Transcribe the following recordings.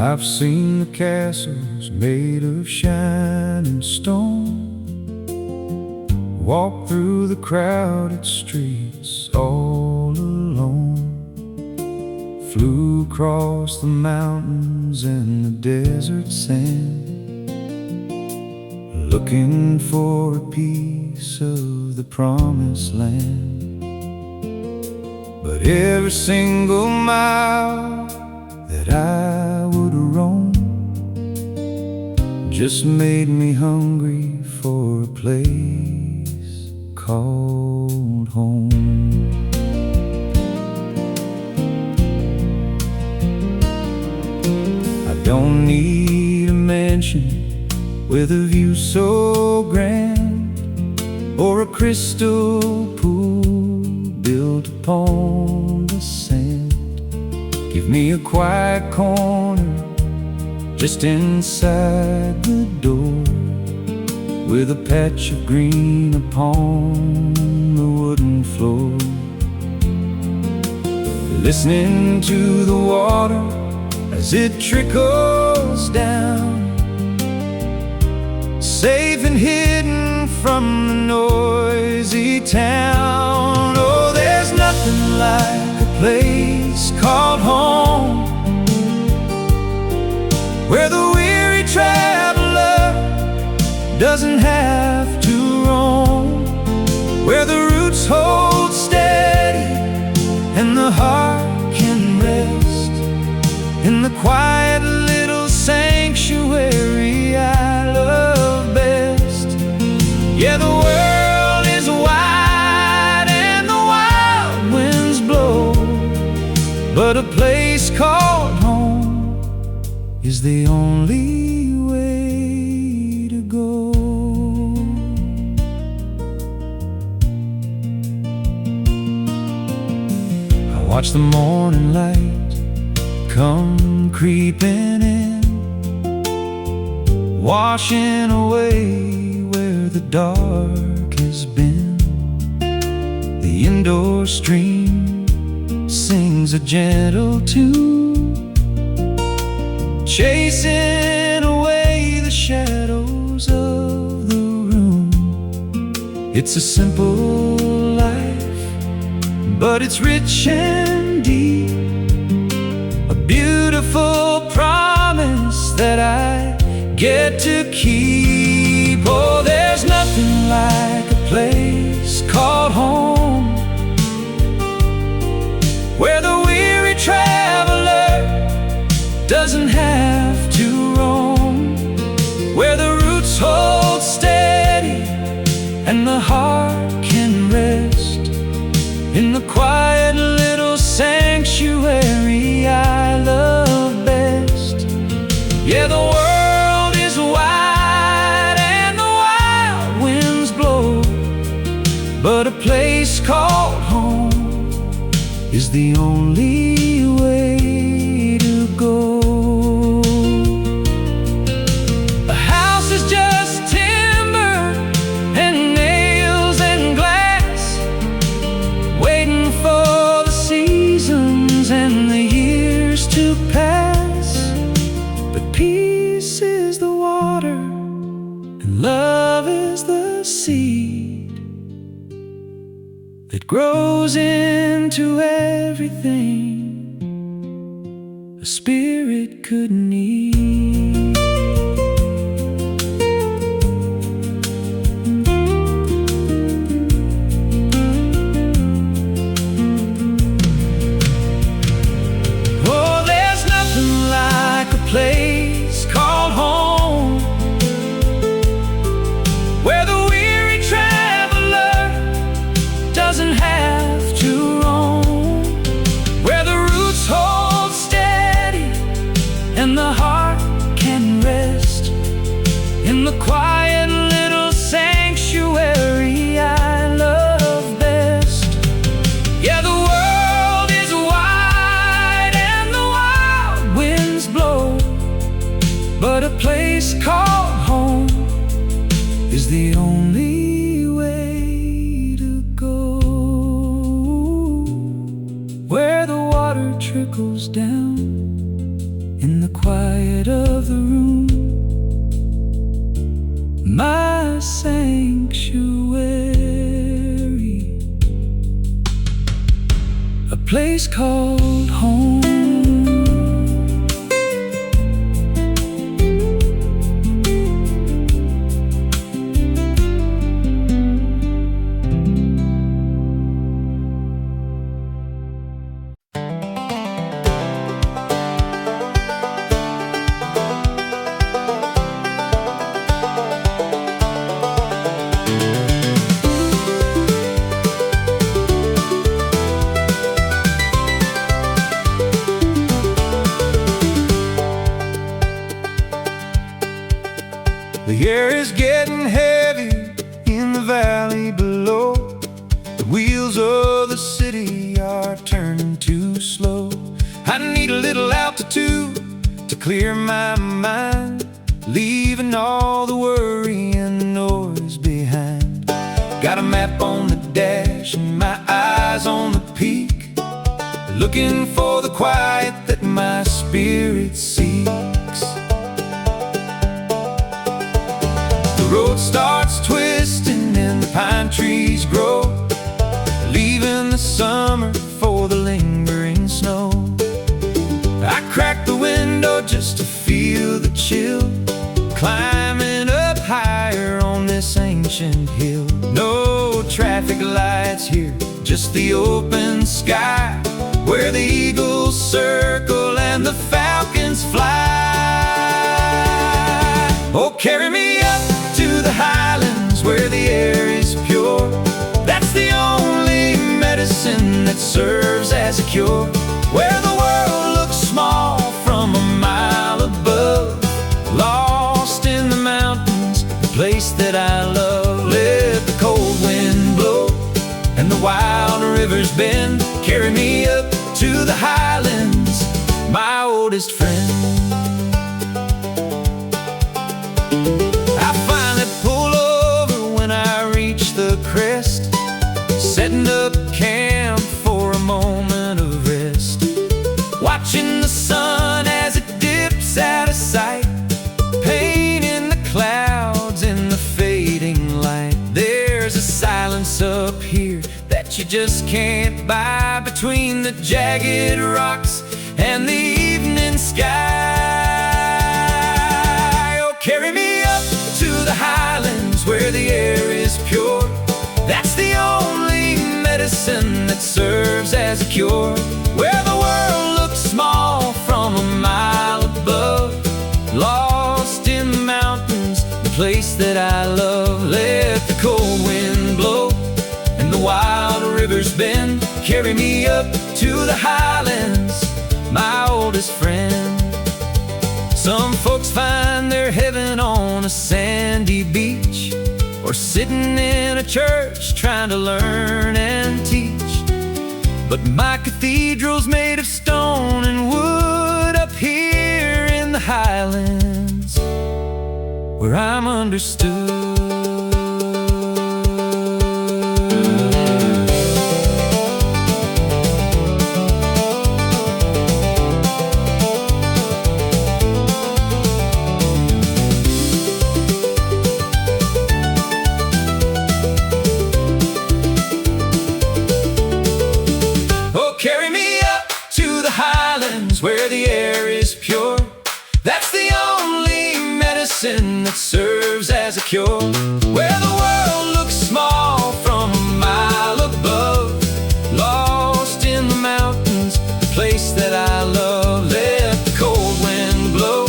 I've seen the castles made of shining stone, walk through the crowded streets all alone, flew across the mountains and the desert sand, looking for a piece of the promised land. But every single mile that I would roam just made me hungry for a place called home. I don't need a mansion with a view so grand, or a crystal pool built upon the sand. Give me a quiet corner just inside the door, with a patch of green upon the wooden floor, listening to the water as it trickles down, safe and hidden from the noisy town. Oh, there's nothing like a place called home, where the weary traveler doesn't have to roam, where the roots hold steady and the heart can rest in the quiet little sanctuary I love best. Yeah, the world is wide and the wild winds blow, but a place called home is the only way to go. I watch the morning light come creeping in, washing away where the dark has been. The indoor stream sings a gentle tune, chasing away the shadows of the room. It's a simple life, but it's rich and deep, a beautiful promise that I get to keep. Oh, there's nothing like a place called home, where the weary traveler doesn't have to roam, where the roots hold steady and the heart can rest in the quiet little sanctuary I love best. Yeah, the world is wide and the wild winds blow, but a place called home is the only way to go. A house is just timber and nails and glass, waiting for the seasons and the years to pass. But peace is the water and love is the seed that grows into everything a spirit could need. Oh, there's nothing like a place called home, where the weary traveler doesn't have to roam, where the roots hold steady and the heart can rest in the quiet little sanctuary I love best. Yeah, the world is wide and the wild winds blow, but a place called home is the only way to go, where the water trickles down in the quiet place called home. The air is getting heavy in the valley below. The wheels of the city are turning too slow. I need a little altitude to clear my mind, leaving all the worry and the noise behind. Got a map on the dash and my eyes on the peak, looking for the quiet that my spirit seeks. The road starts twisting and the pine trees grow, leaving the summer for the lingering snow. I crack the window just to feel the chill, climbing up higher on this ancient hill. No traffic lights here, just the open sky, where the eagles circle and the falcons fly. Oh, carry me up to the highlands where the air is pure. That's the only medicine that serves as a cure. Where the world looks small from a mile above, lost in the mountains, the place that I love. Let the cold wind blow and the wild rivers bend. Carry me up to the highlands, my oldest friend. I finally pull over when I reach the crest, setting up camp for a moment of rest, watching the sun as it dips out of sight, painting the clouds in the fading light. There's a silence up here that you just can't buy, between the jagged rocks and the evening sky. Oh, carry me up to the highlands where the air is pure. That's the only medicine that serves as a cure. Where the world looks small from a mile above, lost in the mountains, the place that I love. Let the cold wind blow and the wild rivers bend. Carry me up to the highlands, my oldest friend. Some folks find their heaven on a sandy beach, or sitting in a church trying to learn and teach. But my cathedral's made of stone and wood up here in the highlands, where I'm understood. Carry me up to the highlands where the air is pure. That's the only medicine that serves as a cure. Where the world looks small from a mile above, lost in the mountains, the place that I love. Let the cold wind blow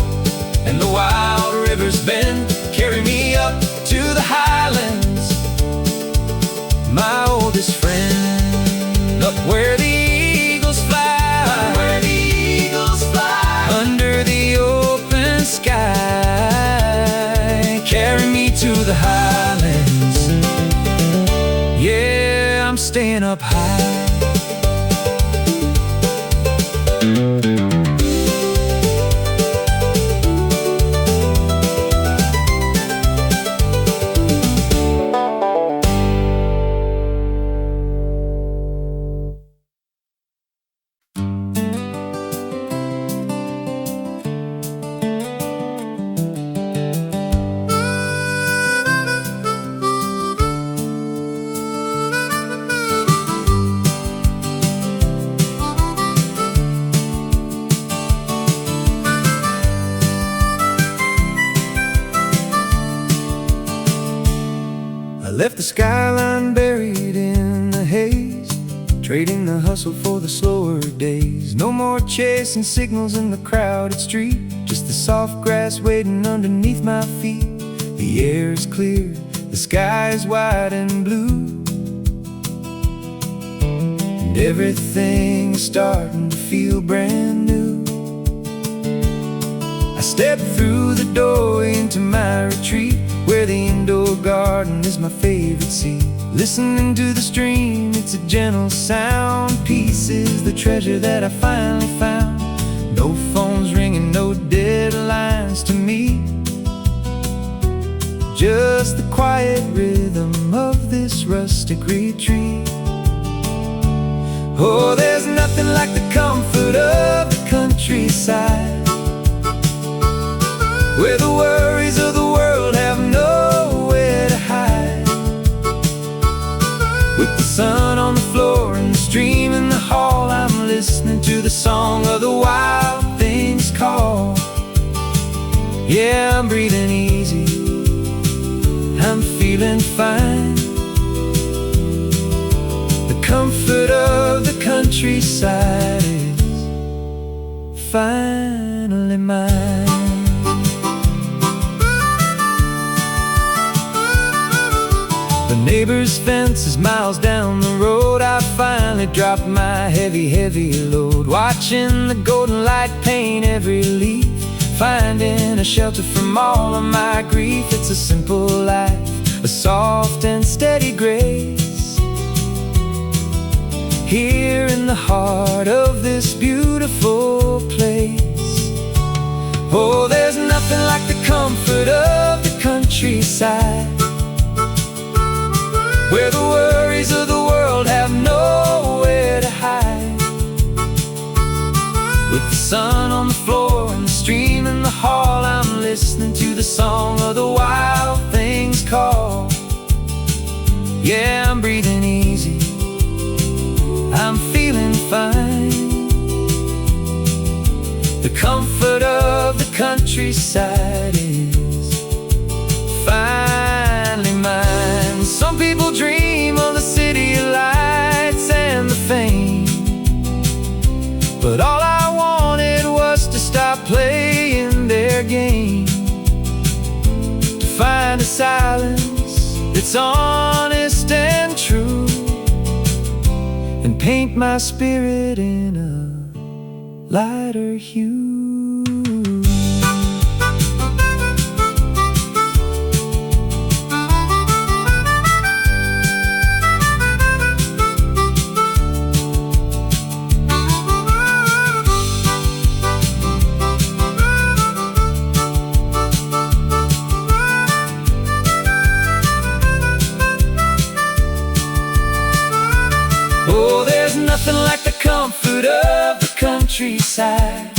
and the wild rivers bend. Carry me up to the highlands, my oldest friend. Up where the sky, carry me to the highlands. Yeah, I'm staying up high. left the skyline buried in the haze, trading the hustle for the slower days. No more chasing signals in the crowded street, just the soft grass waiting underneath my feet. The air is clear, the sky is wide and blue, and everything is starting to feel brand new. I step through the doorway into my retreat, where the indoor garden is my favorite seat. Listening to the stream, it's a gentle sound. Peace is the treasure that I finally found. No phones ringing, no deadlines to meet, just the quiet rhythm of this rustic retreat. Oh, there's nothing like the comfort of the countryside, where the worries of the world have nowhere to hide. With the sun on the floor and the stream in the hall, I'm listening to the song of the wild things call. Yeah, I'm breathing easy, I'm feeling fine. The comfort of the countryside is finally mine. The neighbor's fence is miles down the road. I finally dropped my heavy load, watching the golden light paint every leaf, finding a shelter from all of my grief. It's a simple life, a soft and steady grace, here in the heart of this beautiful place. Oh, there's nothing like the comfort of the countryside, where the worries of the world have nowhere to hide. With the sun on the floor and the stream in the hall, I'm listening to the song of the wild things call. Yeah, I'm breathing easy, I'm feeling fine. The comfort of the countryside is finally mine. Some people dream of the city lights and the fame, but all I wanted was to stop playing their game, to find a silence that's honest and true, and paint my spirit in a lighter hue. Oh, there's nothing like the comfort of the countryside,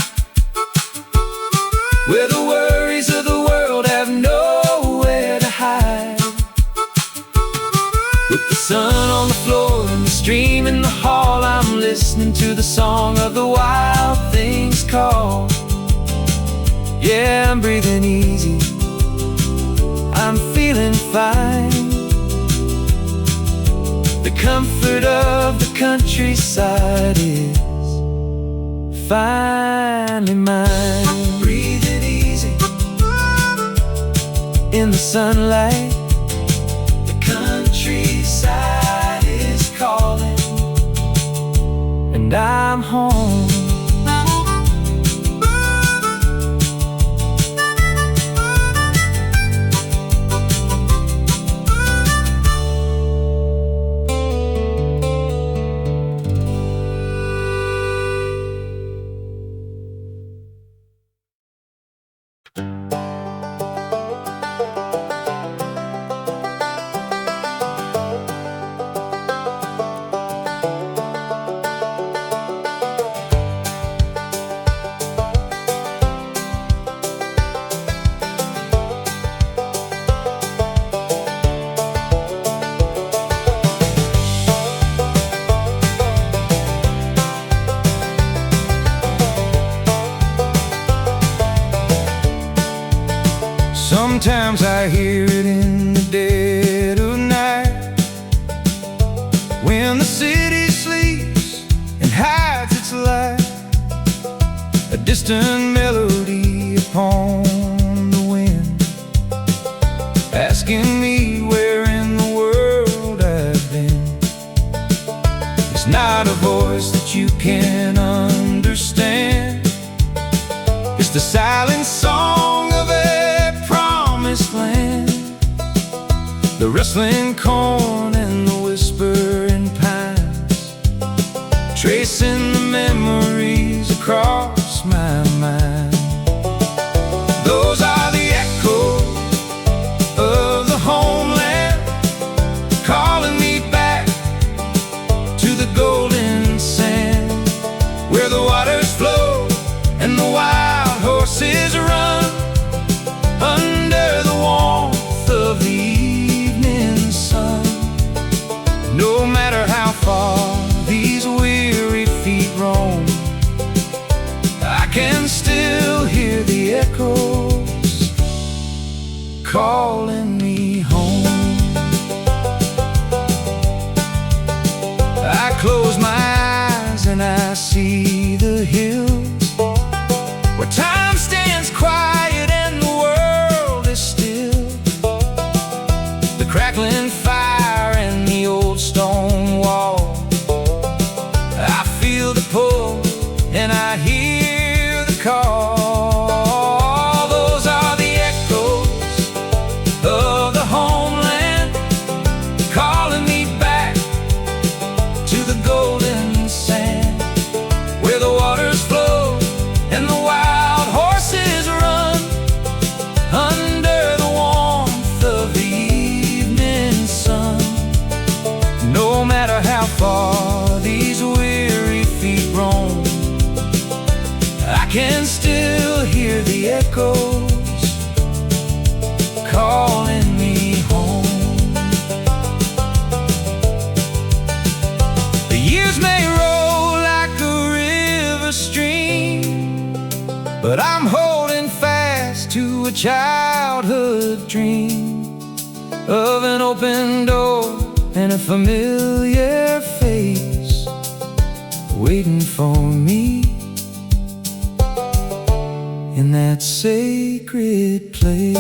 where the worries of the world have nowhere to hide. With the sun on the floor and the stream in the hall, I'm listening to the song of the wild things call. Yeah, I'm breathing easy, I'm feeling fine. The comfort of the countryside is finally mine. Breathing easy in the sunlight, the countryside is calling, and I'm home. Sometimes I hear it in the dead of night, distant melody upon the wind, asking me where in the world I've been. It's not a voice that you can understand. It's the silent song of a promised land, the rustling corn and the whispering pines, tracing the memories across my mind. Those are the echoes of the homeland, calling me back to the golden sand, where the waters flow and the wild horses run, under the warmth of the evening sun. No matter how far these weary feet roam, I can still hear the echoes calling me home. I close my eyes and I see the hills, where time stands quiet and the world is still. The crackling fire and the old stone wall, I feel the pull and I hear the call. Those are the echoes of the homeland, calling me back to the golden sand, where the waters flow and the wild horses run, under the warmth of the evening sun. No matter how far these weary feet roam, I can still hear the echoes calling me home. The years may roll like a river stream, but I'm holding fast to a childhood dream of an open door and a familiar face waiting for me in that sacred place.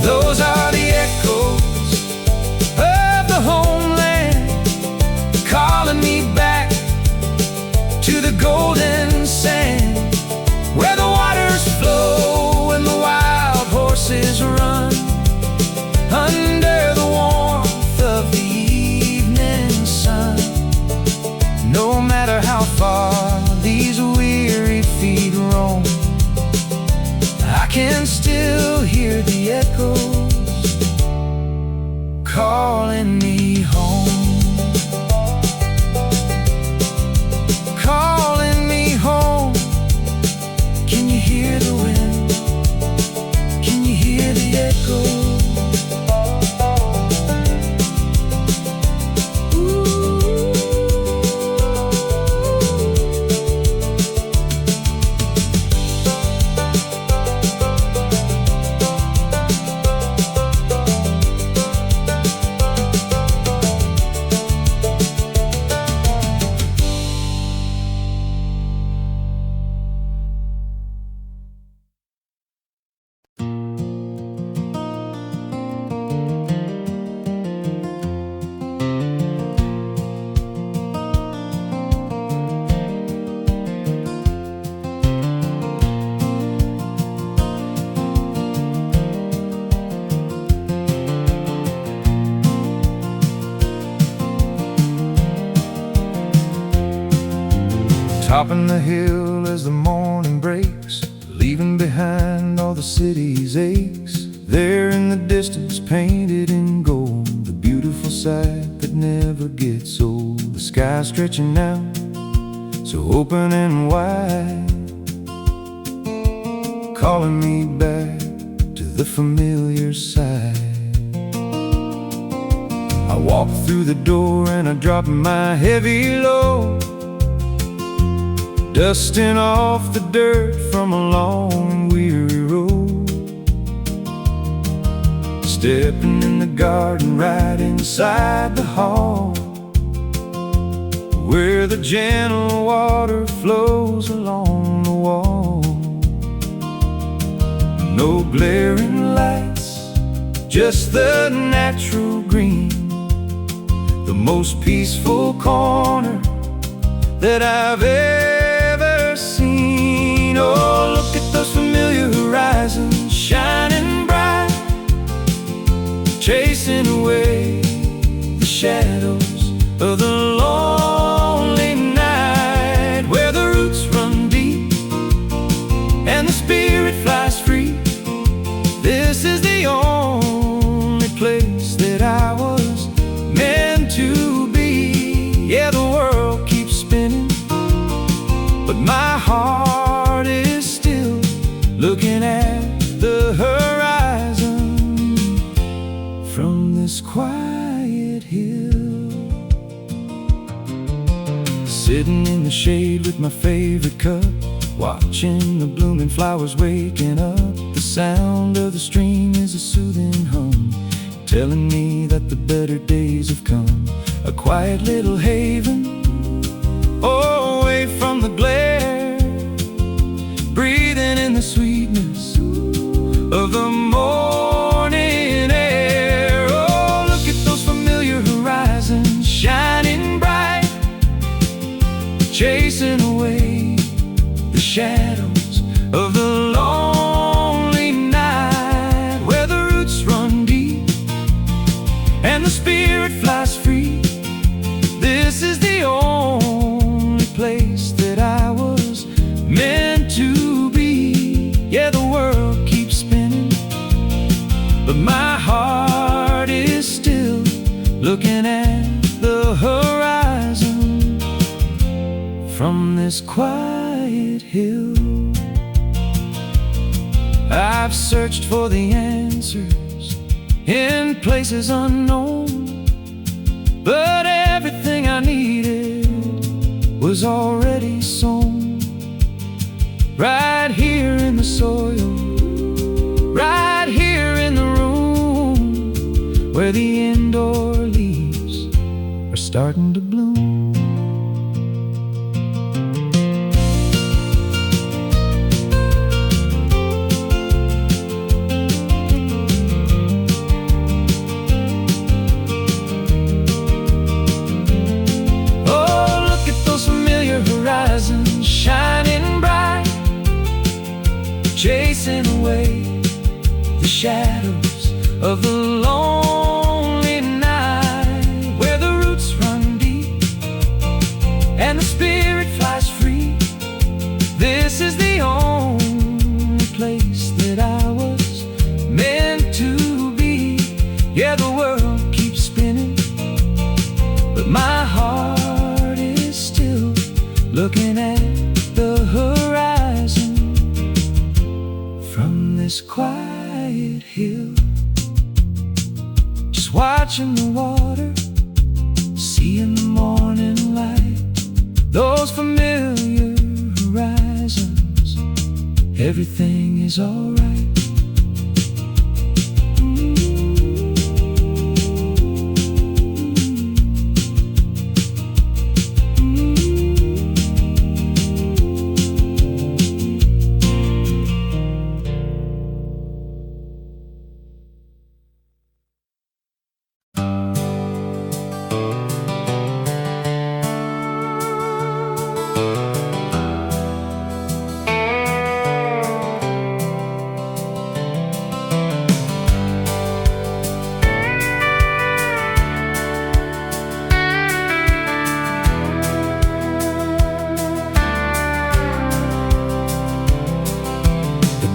Those are the echoes of the homeland, calling me back to the golden sand, where the waters flow and the wild horses run, under the warmth of the evening sun. No matter how far these weary feet roam, I can still hear the echoes calling me home, calling me home. Can you hear the wind? Can you hear the echoes? Topping the hill as the morning breaks, leaving behind all the city's aches. There in the distance, painted in gold, the beautiful sight that never gets old. The sky stretching out, so open and wide, calling me back to the familiar side. I walk through the door and I drop my heavy load, dusting off the dirt from a long weary road. Stepping in the garden right inside the hall, where the gentle water flows along the wall. No glaring lights, just the natural green, the most peaceful corner that I've ever seen. Oh, look at those familiar horizons shining bright, chasing away the shadows of the lonely night, where the roots run deep and the spirit flies free. This is the only place that I was meant to be. Yeah, the world keeps spinning, but my heart is still looking at the horizon from this quiet hill. Sitting in the shade with my favorite cup, watching the blooming flowers waking up. The sound of the stream is a soothing hum, telling me that the better days have come. A quiet little haven, away from the glare, breathing in the sweetness of the morning air. Oh, look at those familiar horizons shining bright, chasing away the shadows of the lonely night, where the roots run deep and the spirit flies free. This is the only place that I was meant to be. Yeah, the world keeps spinning, but my heart is still looking at the horizon from this quiet hill. I've searched for the answers in places unknown, but everything I needed was already sown, right here in the soil, right here in the room, where the indoor leaves are starting to bloom. Horizons shining bright, chasing away the shadows of the lonely night, where the roots run deep and the spirit flies free. This is the only place that I was meant to be. Yeah, the world keeps spinning, but my heart is still looking at the horizon from this quiet hill. Just watching the water, seeing the morning light, those familiar horizons, everything is alright.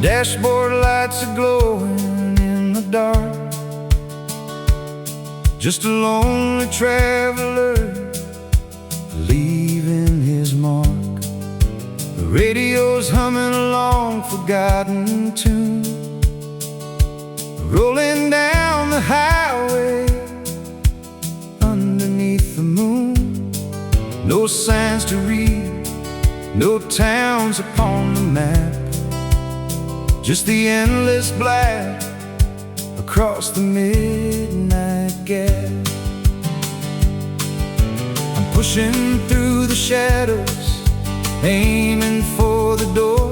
Dashboard lights are glowing in the dark, just a lonely traveler leaving his mark. The radio's humming along, forgotten tune, rolling down the highway no signs to read, no towns upon the map, just the endless black across the midnight gap. I'm pushing through the shadows, aiming for the door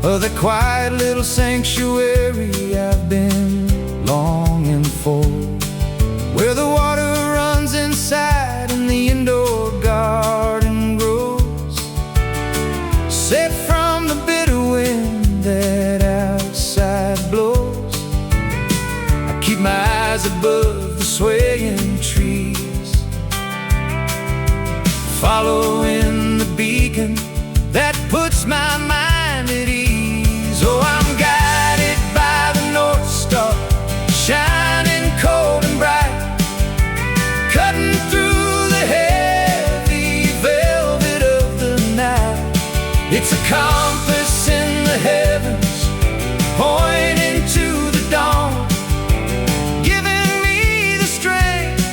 of the quiet little sanctuary I've been longing for, where the water runs inside and the indoor garden grows, safe from the bitter wind that outside blows. I keep my eyes above the swaying trees, following the beacon that puts my mind at ease. Oh, I'm guided by the North Star, shining cold and bright, cutting through the heavy velvet of the night. It's a compass in the heavens, pointing to the dawn, giving me the strength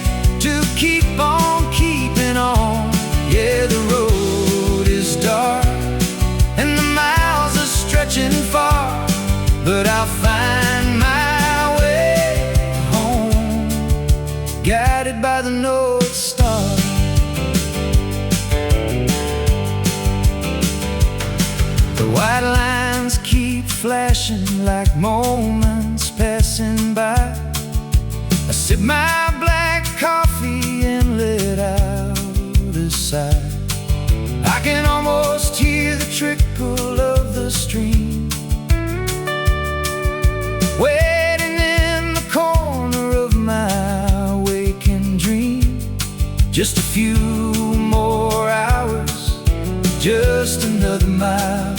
to keep on keeping on. Yeah, the road is dark and the miles are stretching far, but I'll find my way home, guided by the North Star. The white lines keep flashing like moments passing by. I sip my black coffee and let out a sigh. I can almost hear the trickle of the stream, waiting in the corner of my waking dream. Just a few more hours, just another mile,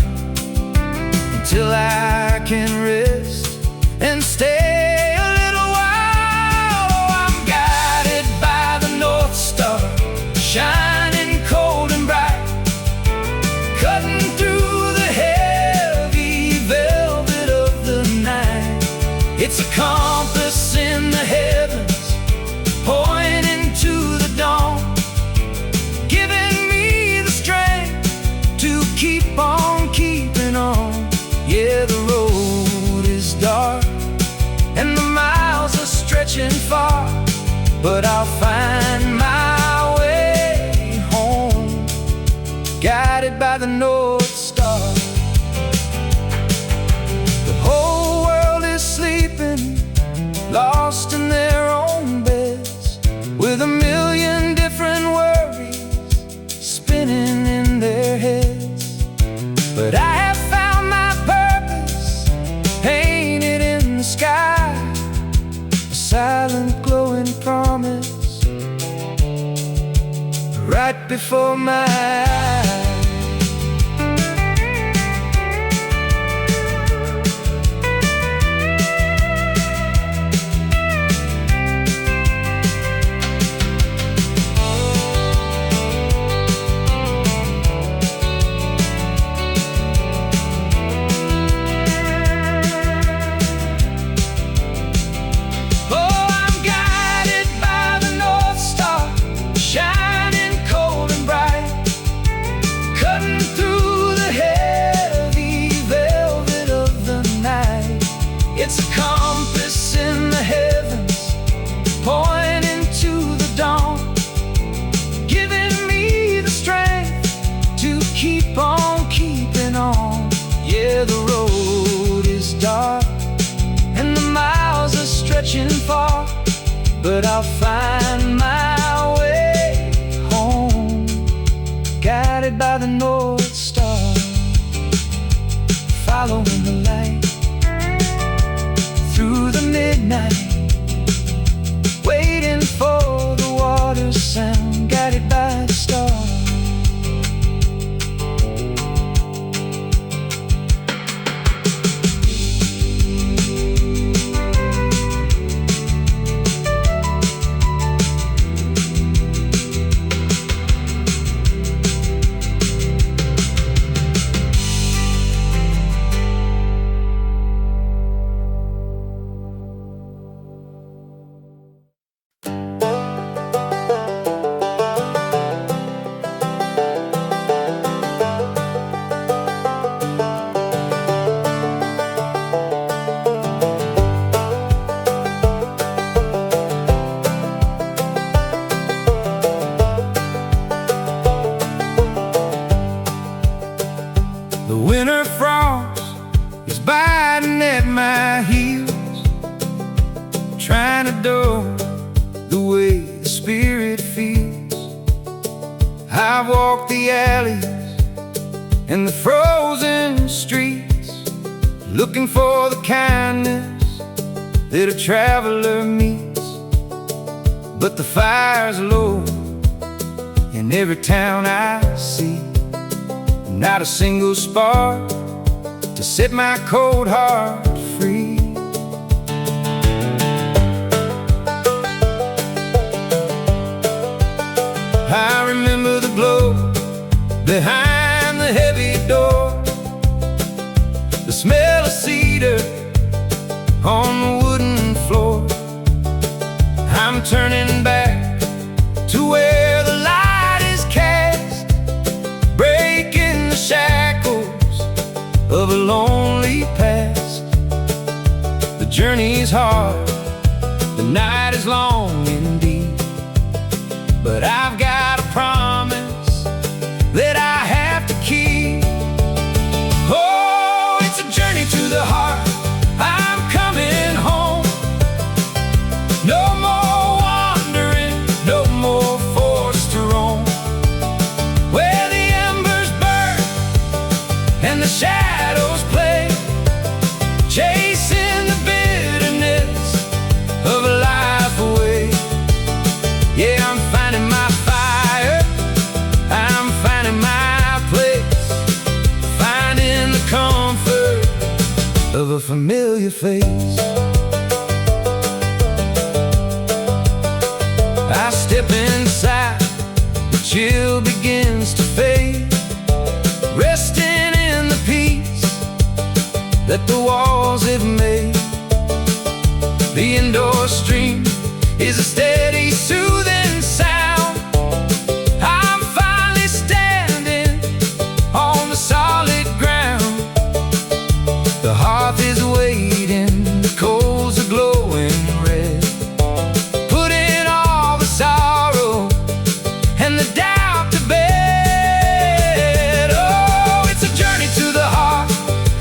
until I can rest and stay a little while. Oh, I'm guided by the North Star, shining cold and bright, cutting through the heavy velvet of the night. It's a compass in the heavens, pointing to the dawn, giving me the strength to keep on keeping on. Yeah, the road is dark and the miles are stretching far, but I'll find my way home, guided by the North Star. The whole world is sleeping, lost in their own beds, with a million different worries spinning in their heads. But I have found my purpose, painted in the sky, a silent glowing promise right before my eyes. It's a compass in the heavens, pointing to the dawn, giving me the strength to keep on keeping on. Yeah, the road is dark and the miles are stretching far, but I'll find my way home, guided by the North Star, following the light through the midnight, waiting for the water's sound, guided by the star. winter frost is biting at my heels, trying to dull the way the spirit feels. I've walked the alleys and the frozen streets, looking for the kindness that a traveler meets. But the fire's low in every town I see, not a single spark to set my cold heart free. I remember the glow behind the heavy door, the smell of cedar on the wooden floor. I'm turning back to where the light is cast, breaking the shackles of a lonely past. The journey's hard, the night is long indeed, but I've got a promise that I have to keep. Oh, it's a journey to the heart. I'm coming home. No more wandering, no more forced to roam, where the embers burn and the shadows play, chasing the bitterness of life away. Yeah, I'm finding my fire, I'm finding my place, finding the comfort of a familiar face. I step inside, the chill begins to fade, resting in the peace that the walls have made. The indoor stream is a steady, soothing sound. I'm finally standing on the solid ground. The hearth is waiting, the coals are glowing red, putting all the sorrow and the doubt to bed. Oh, it's a journey to the heart.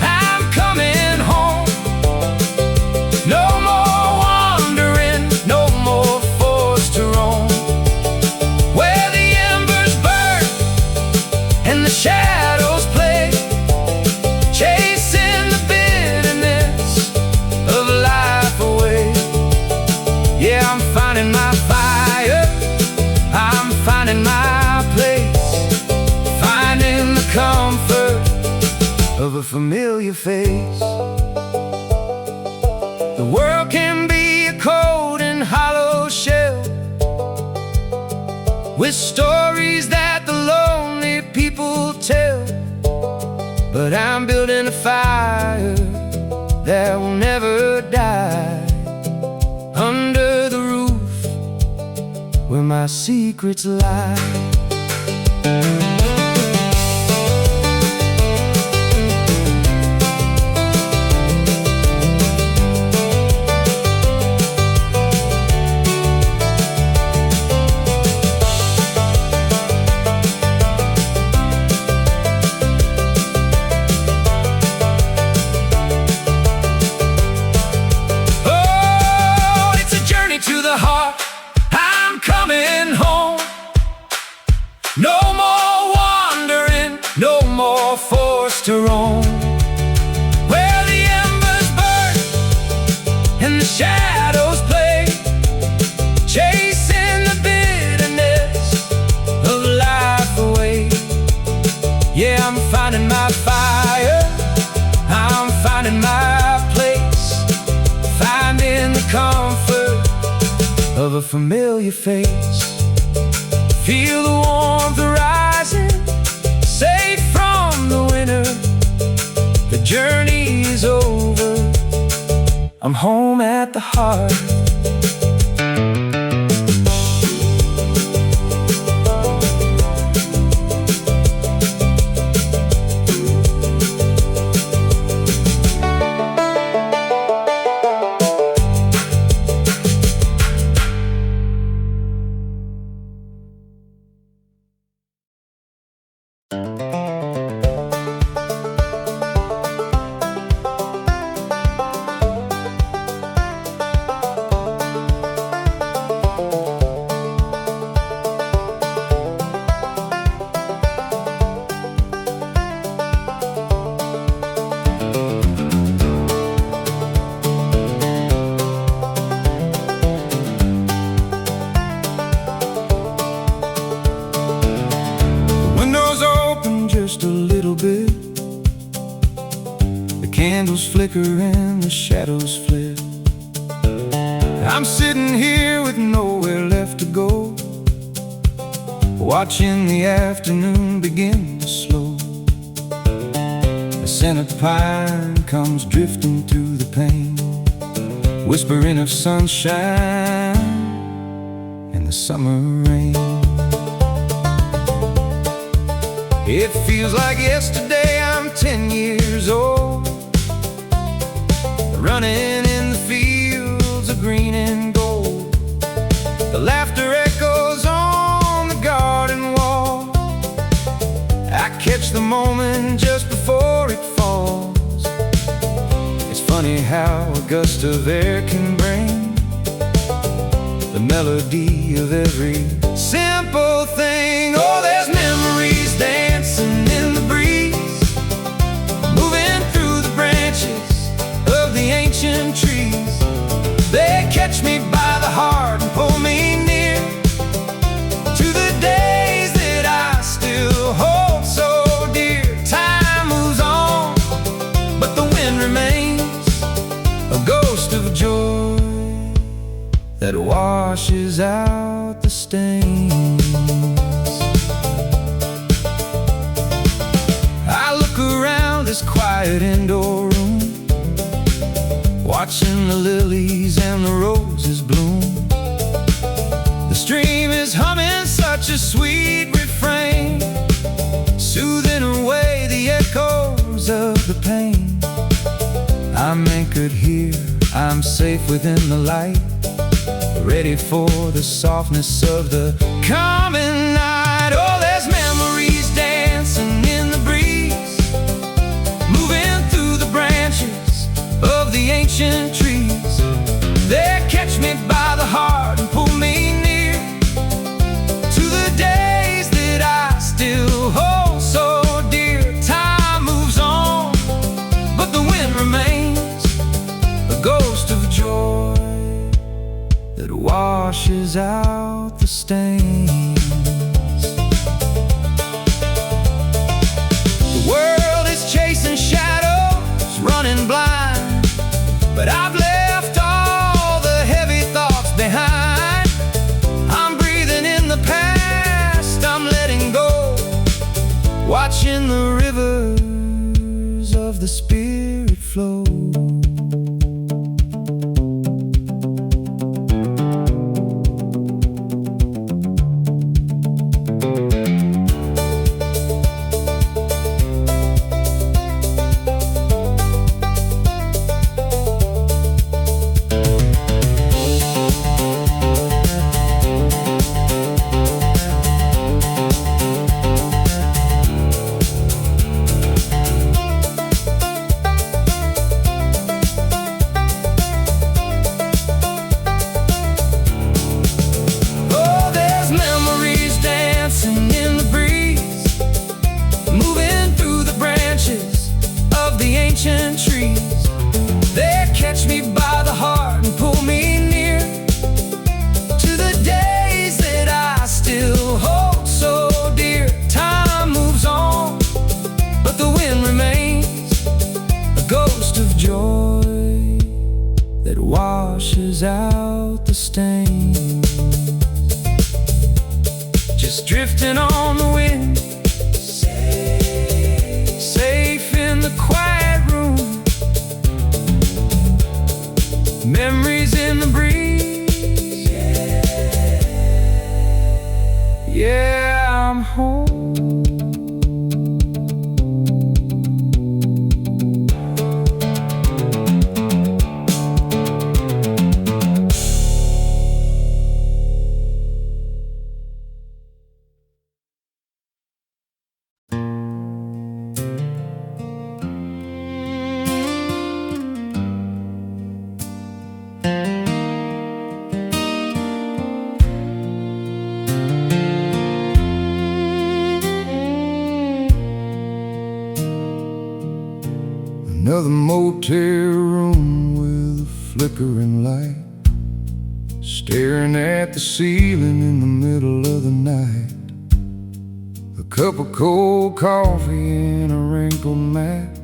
I'm coming home. No more wandering, no more forced to roam, where the embers burn and the shadows play, chasing the bitterness of life away. Yeah, I'm finding my fire, I'm finding my place, finding the comfort of a familiar face. The world can be a cold and hollow shell, with stories that the lonely people tell. But I'm building a fire that will never die, under the roof where my secrets lie. Oh, it's a journey to the heart. I'm coming home. No more wandering, no more forced to roam, where the embers burn and the shadows play, chasing the bitterness of life away. Yeah, I'm finding my fire, I'm finding my place, finding the comfort of a familiar face. Feel the warmth rising, safe from the winter. The journey is over, I'm home at the heart. candles flicker and the shadows flip. I'm sitting here with nowhere left to go, watching the afternoon begin to slow. The scent of pine comes drifting through the pane, whispering of sunshine and the summer rain. It feels like yesterday I'm 10 years old, running in the fields of green and gold. The laughter echoes on the garden wall. I catch the moment just before it falls. It's funny how a gust of air can bring the melody of every simple thing. Oh, there's memories dancing in the breeze, moving through the branches of the ancient trees. They catch me by the heart and pull me near to the days that I still hold so dear. Time moves on, but the wind remains, a ghost of joy that washes out the stains. I look around this quiet indoor room, watching the lilies and the roses bloom. The stream is humming such a sweet refrain, soothing away the echoes of the pain. I'm anchored here, I'm safe within the light, ready for the softness of the coming night. Oh, there's memories dancing in the breeze, moving through the branches of the ancient trees. They catch me by the heart and pull me near to the days that I still hold so dear. Time moves on, but the wind remains, a ghost of joy that washes out the stains. The world is chasing shadows, running blind, but I've left all the heavy thoughts behind. I'm breathing in the past, I'm letting go, watching the rivers of the spirit flow. Trees, they catch me by the heart and pull me near to the days that I still hold so dear. Time moves on, but the wind remains, a ghost of joy that washes out the stains. Just drifting on the wind, safe in the quiet room. Memories in the breeze, yeah, I'm home. Another motel room with a flickering light, staring at the ceiling in the middle of the night. A cup of cold coffee and a wrinkled mat,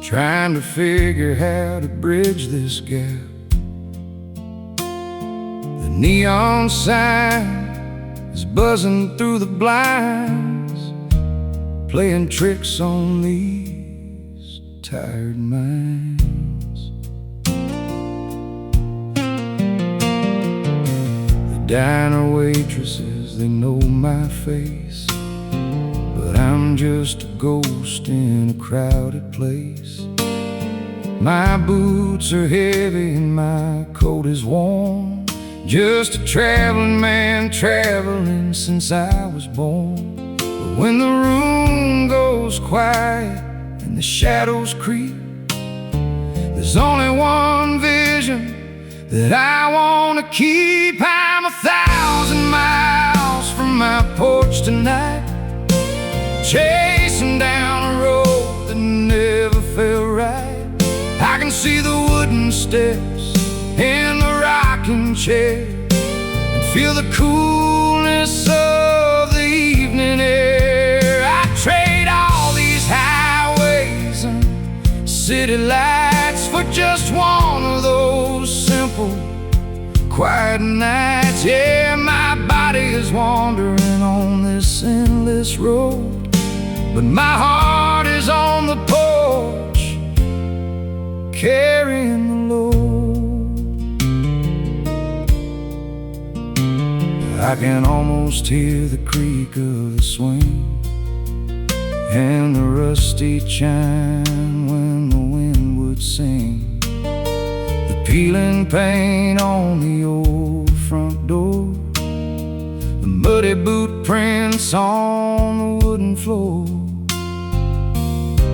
trying to figure how to bridge this gap. The neon sign is buzzing through the blinds, playing tricks on these tired minds. The diner waitresses, they know my face, but I'm just a ghost in a crowded place. My boots are heavy and my coat is warm, just a traveling man traveling since I was born. But when the room goes quiet and the shadows creep, there's only one vision that I want to keep. I'm 1,000 miles from my porch tonight, chasing down a road that never felt right. I can see the wooden steps in the rocking chair and feel the coolness of the evening air. I trade all these highways and city lights for just one of those simple, quiet nights. Yeah, my body is wandering on this endless road, but my heart is on the porch, carrying the load. I can almost hear the creak of the swing and the rusty chime when the wind would sing, the peeling paint on the old front door, the muddy boot prints on the wooden floor.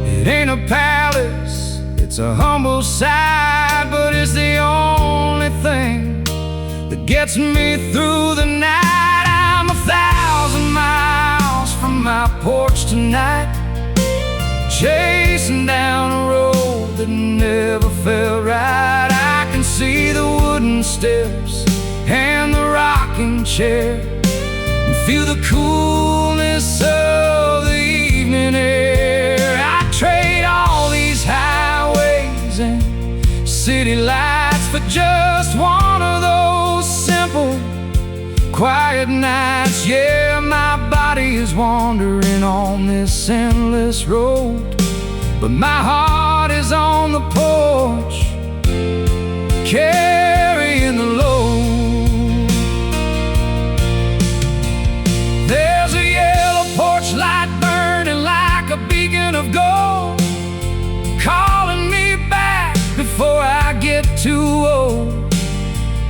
It ain't a palace, it's a humble sight, but it's the only thing that gets me through the night. I'm 1,000 miles from my porch tonight, chasing down a road that never felt right. I can see the wooden steps and the rocking chair and feel the coolness of the evening air. I trade all these highways and city lights for just one of those simple, quiet nights. Yeah, my body is wandering on this endless road, but my heart is on the porch, carrying the load. There's a yellow porch light burning like a beacon of gold, calling me back before I get too old.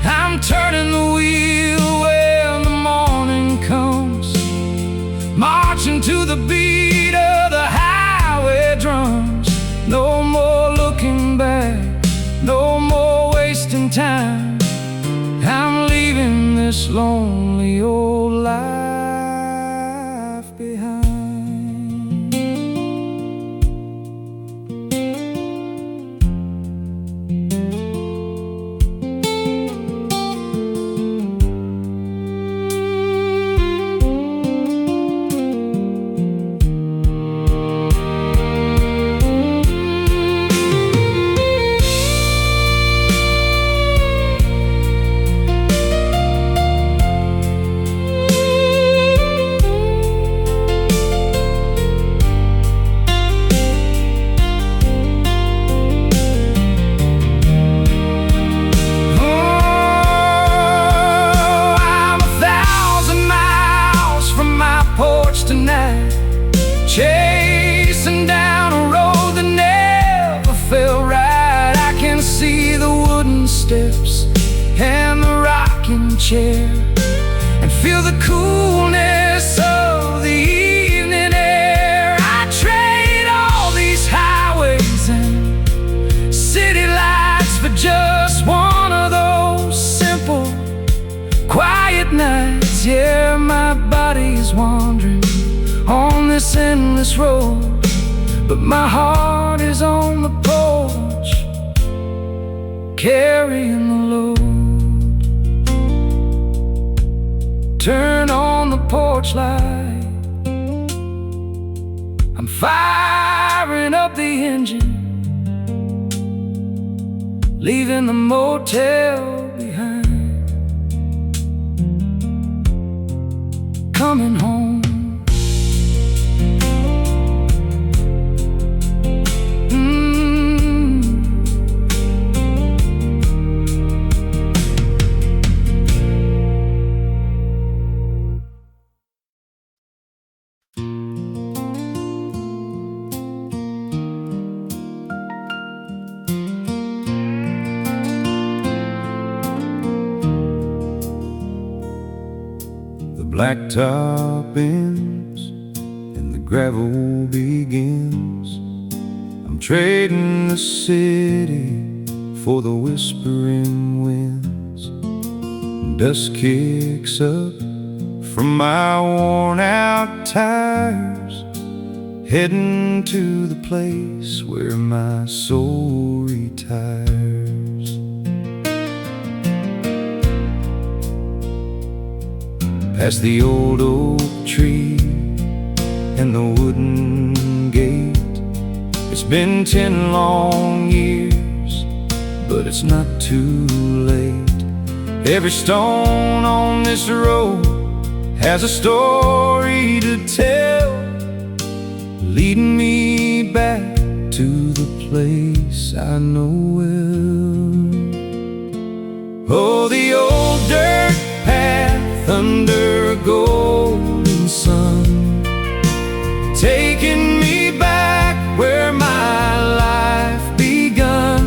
I'm turning the wheel when the morning comes, marching to the beat of the highway drums. No more looking back, no more wasting time. I'm leaving this lonely old life behind. Chasing down a road that never felt right. I can see the wooden steps and the rocking chair and feel the coolness of the evening air. I trade all these highways and city lights for just one of those simple, quiet nights. Yeah, my body is wandering on this endless road, but my heart is on the porch, carrying the load. Turn on the porch light, I'm firing up the engine, leaving the motel behind, coming home. The blacktop ends and the gravel begins. I'm trading the city for the whispering winds. Dust kicks up from my worn out tires, heading to the place where my soul retires. Past the old oak tree and the wooden gate. It's been 10 long years, but it's not too late. Every stone on this road has a story to tell, leading me back to the place I know well. Oh, the old dirt path under a golden sun, taking me back where my life begun,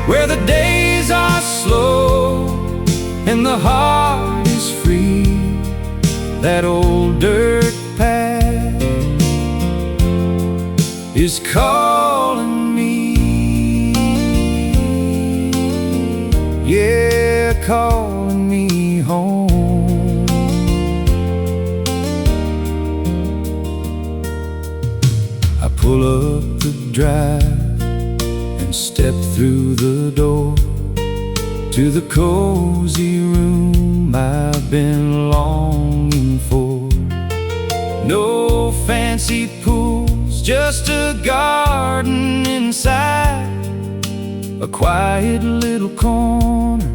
where the days are slow and the heart is free. That old dirt path is calling me, yeah, calling me home. I pull up the drive and step through the door to the cozy room I've been longing for. No fancy pools, just a garden inside, a quiet little corner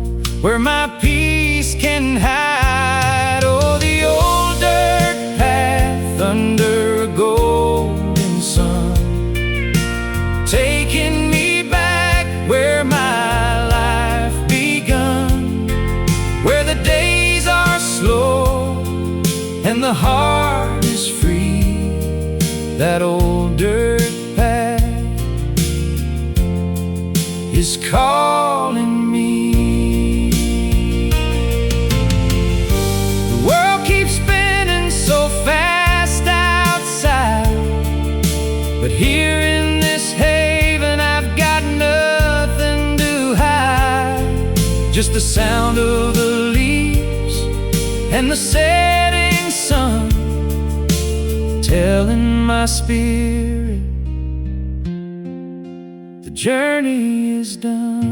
where my peace can hide. Oh, the old dirt path under a golden sun, taking me back where my life begun, where the days are slow and the heart is free. That old dirt path is calling me. The world keeps spinning so fast outside, but here in this haven I've got nothing to hide. Just the sound of the leaves and the setting sun, telling my spirit the journey is done.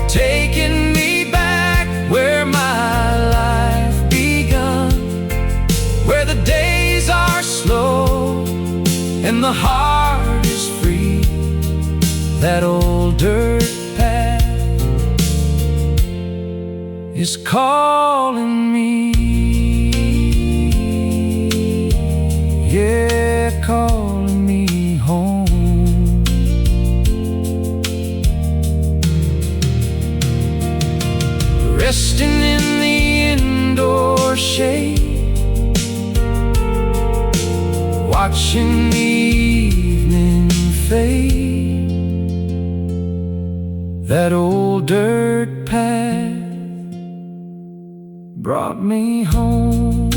Taking me back where my life begun, where the days are slow and the heart is free. That old dirt path is calling me, yeah, calling me home. Resting in the indoor shade, watching the evening fade. That old dirt path brought me home.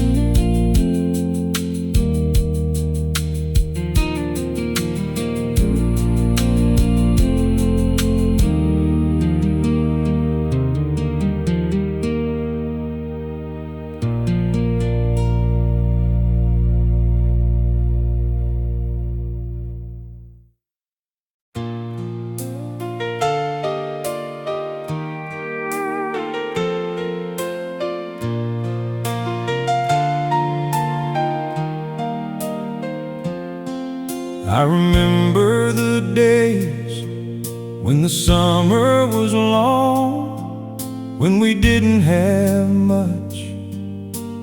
remember the days when the summer was long, when we didn't have much,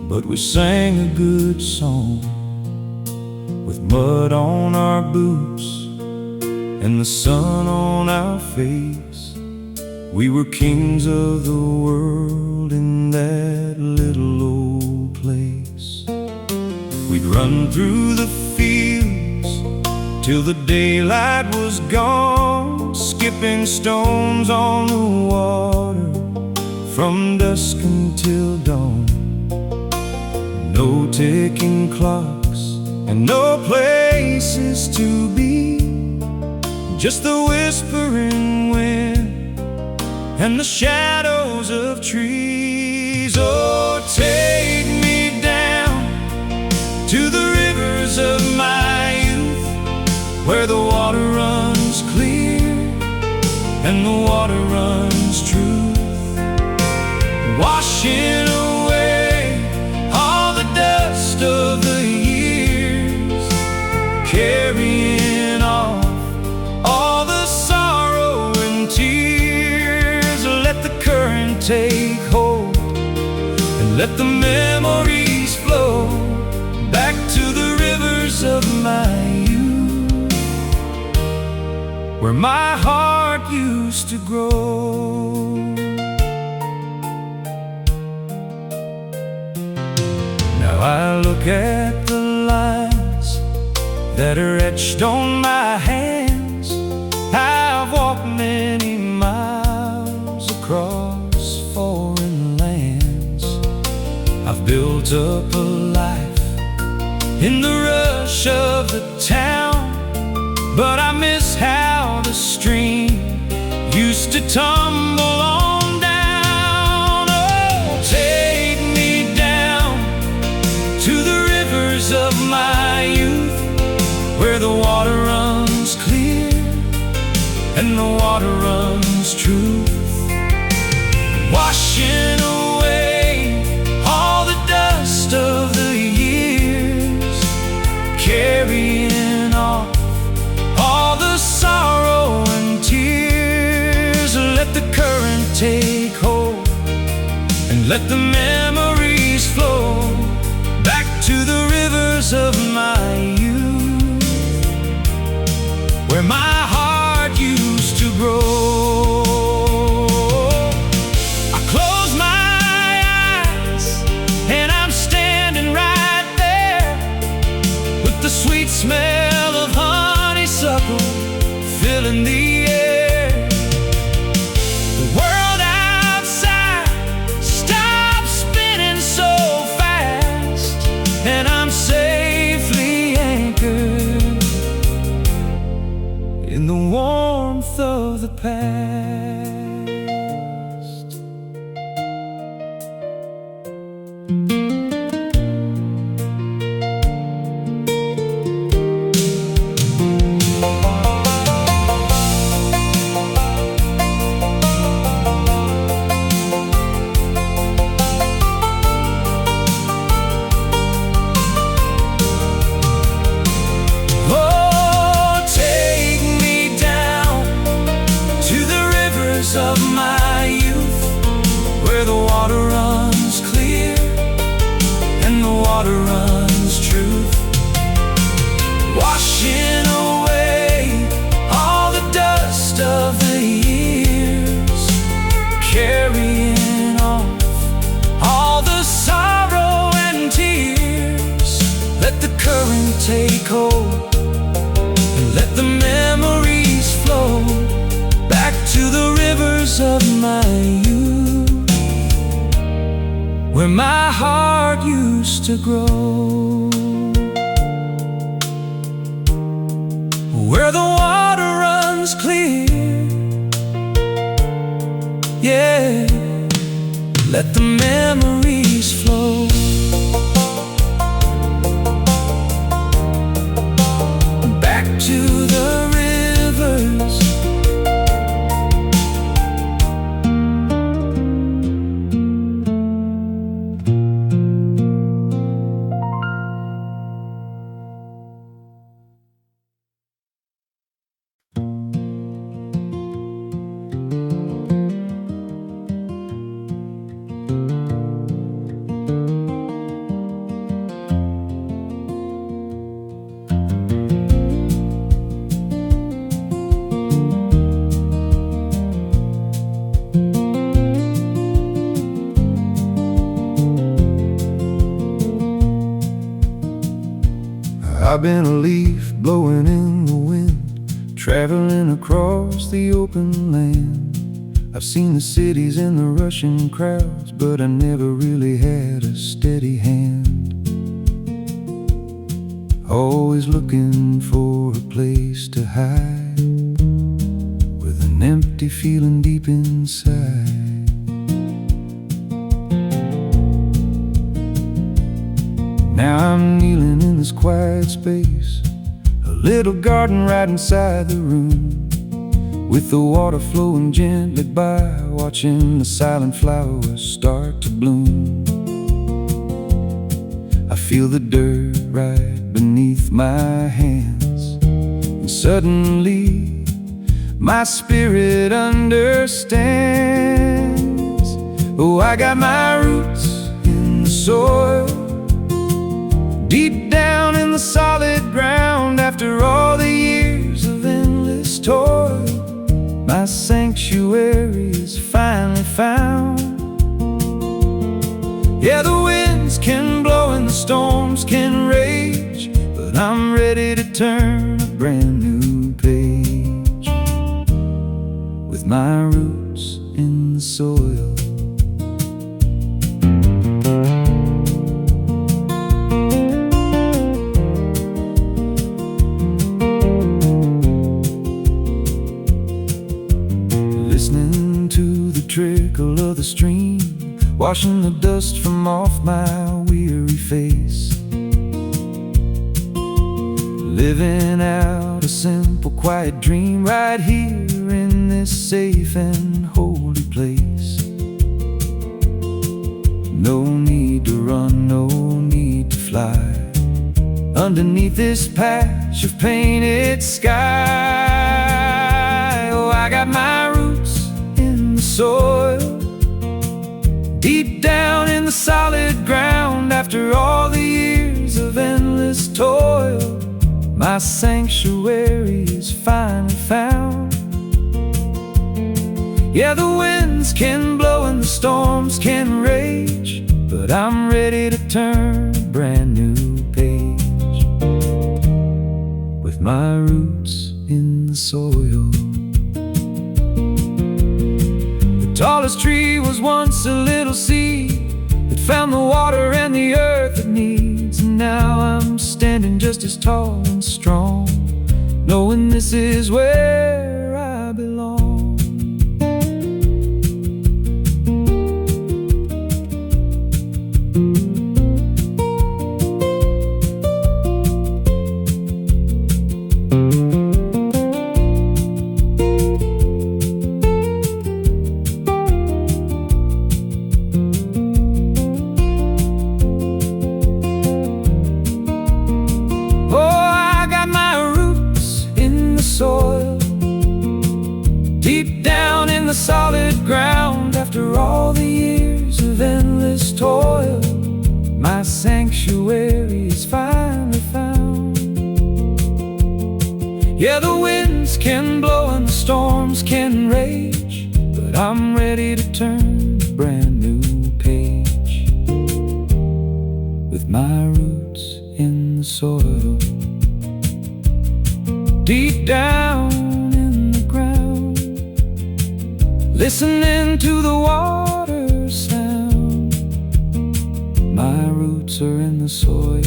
but we sang a good song. With mud on our boots and the sun on our face, we were kings of the world in that little old place. We'd run through the fields till the daylight was gone, skipping stones on the water from dusk until dawn. No ticking clocks and no places to be, just the whispering wind and the shadows of trees. Oh, take me down to the rivers of my youth, where the water runs clear and the water runs truth, washing away all the dust of the years, carrying off all the sorrow and tears. Let the current take hold and let the memories flow back to the rivers of my youth, where my heart used to grow. Now I look at the lines that are etched on my hands. I've walked many miles across foreign lands. I've built up a life in the rush of the town, but I miss how the stream used to tumble on down. Oh, take me down to the rivers of my youth, where the water runs clear and the water runs truth, washing away all the dust of the years, carrying off all the sorrow and tears. Let the current take hold and let the memories flow back to the rivers of my youth, where my heart used to grow. I close my eyes and I'm standing right there, with the sweet smell of honeysuckle filling the air. The world outside stops spinning so fast, and I'm safely anchored in the warmth of the past. Of my youth, where the water runs clear and the water runs truth, washing away all the dust of the years, carrying off all the sorrow and tears. Let the current take hold and let the memories flow back to the rivers of my youth, where my heart used to grow, where the water runs clear. Yeah, let the memories flow back to the I've been a leaf blowing in the wind, traveling across the open land. I've seen the cities and the rushing crowds, but I never really had a steady hand. Always looking for a place to hide, with an empty feeling deep inside. Now I'm kneeling in this quiet space, a little garden right inside the room, with the water flowing gently by, watching the silent flowers start to bloom. I feel the dirt right beneath my hands, and suddenly my spirit understands. Oh, I got my roots in the soil, deep down in the solid ground. After all the years of endless toil, my sanctuary is finally found. Yeah, the winds can blow and the storms can rage, but I'm ready to turn a brand new page, with my roots in the soil. Listening to the trickle of the stream, washing the dust from off my weary face, living out a simple, quiet dream right here in this safe and holy place. No need to run, no need to fly, underneath this patch of painted sky. Oh, I got my roots in the soil, deep down in the solid ground. After all the years of endless toil, my sanctuary is finally found. Yeah, the winds can blow and the storms can rage, but I'm ready to turn a brand new page, with my roots in the soil. The tallest tree was once a little seed that found the water and the earth it needs, and now I'm standing just as tall and strong, knowing this is where I belong. Deep down in the solid ground, after all the years of endless toil, my sanctuary is finally found. Yeah, the winds can blow and the storms can rage, but I'm ready to turn a brand new page, with my roots in the soil. Deep down in the ground, listening to the water sound, my roots are in the soil.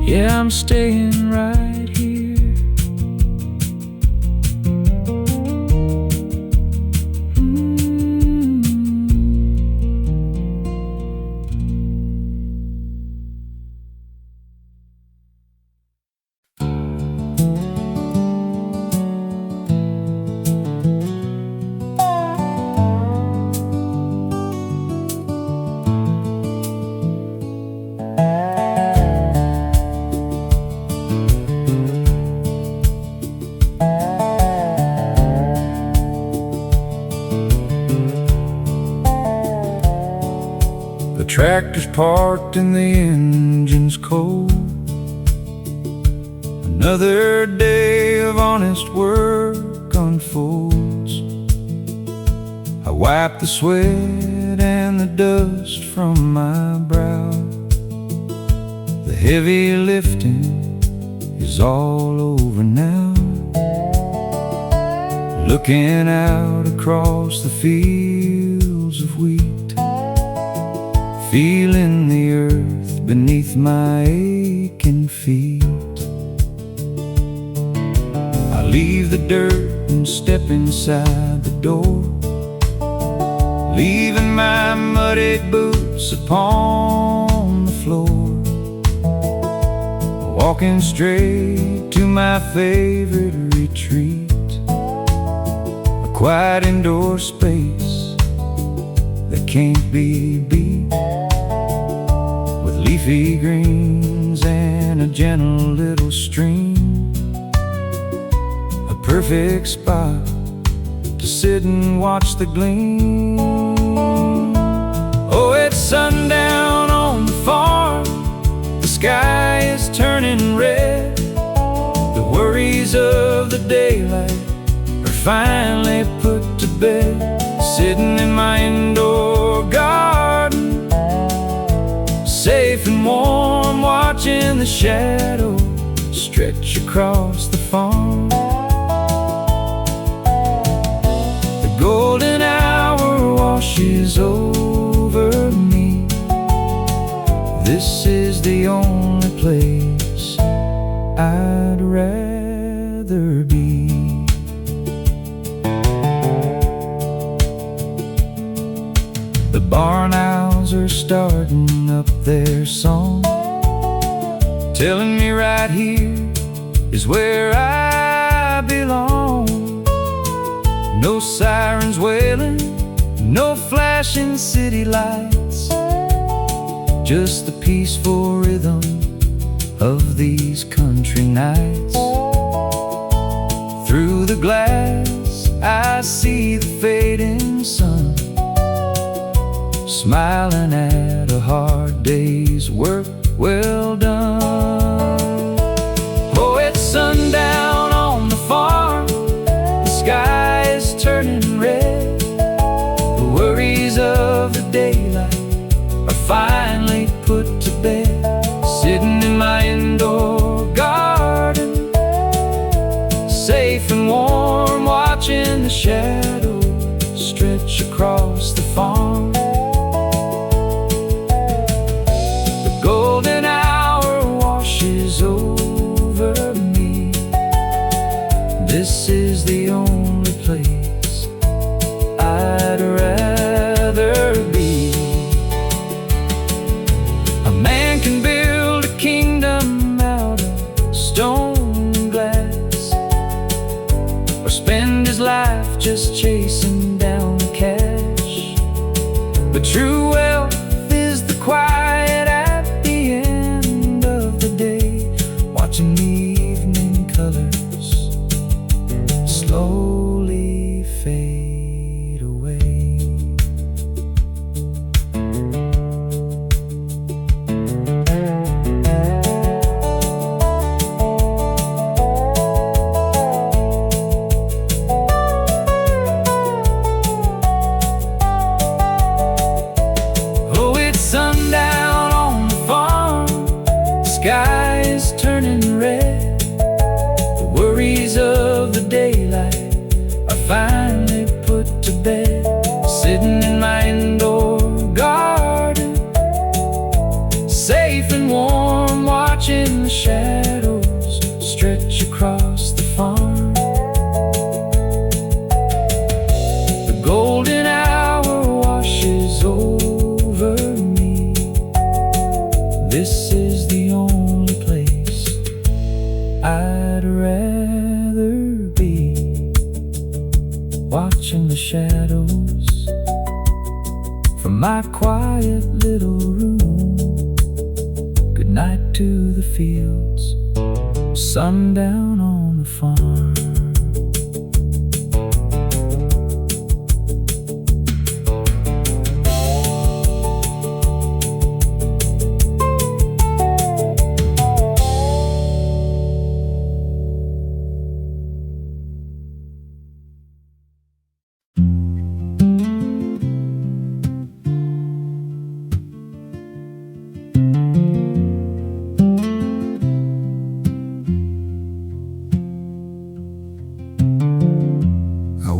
Yeah, I'm staying right here. The tractor's parked and the engine's cold. Another day of honest work unfolds. I wipe the sweat and the dust from my brow, heavy lifting is all over now. Looking out across the fields of wheat, feeling the earth beneath my aching feet. I leave the dirt and step inside the door, leaving my muddy boots upon the floor, walking straight to my favorite retreat, a quiet indoor space that can't be beat, with leafy greens and a gentle little stream, a perfect spot to sit and watch the gleam. Oh, it's sundown on the farm, the sky is turning red, the worries of the daylight are finally put to bed. Sitting in my indoor garden, safe and warm, watching the shadow stretch across the farm. The golden hour washes over me. This is the only place I'd rather be. The barn owls are starting up their song, telling me right here is where I belong. No sirens wailing, no flashing city lights, just the peaceful rhythm of these country nights. Through the glass I see the fading sun, smiling at a hard day's work well done. Oh, it's sundown on the farm, the sky is turning red, the worries of the daylight are finally put to bed. Sitting in my indoor garden, safe and warm, watching the shadow stretch across the farm. The golden hour washes over me. This is the only place I'd rather be. A man can build a kingdom out of stone and glass, or spend his life just chasing down the cash. But true wealth is the quiet at the end of the day, watching the evening colors slowly fade away. Oh, it's sundown on the farm, the sky is turning red, the worries of the daylight are finally put to bed. Sitting in my indoor garden, safe and warm, watching the shadows stretch across the farm. The golden hour washes over me. This is the only place I'd rather be, watching the shadows from my quiet little room. Good night to the fields, sundown on the farm.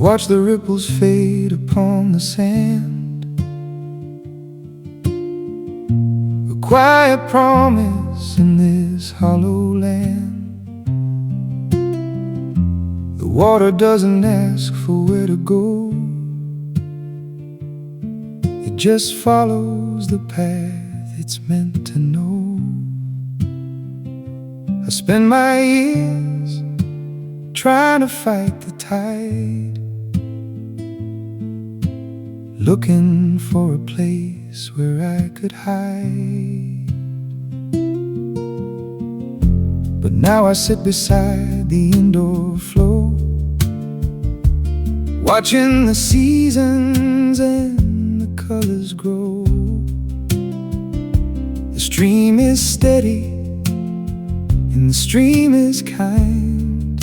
watch the ripples fade upon the sand. A quiet promise in this hollow land. The water doesn't ask for where to go, it just follows the path it's meant to know. I spend my years trying to fight the tide, looking for a place where I could hide. But now I sit beside the indoor flow, watching the seasons and the colors grow. The stream is steady and the stream is kind,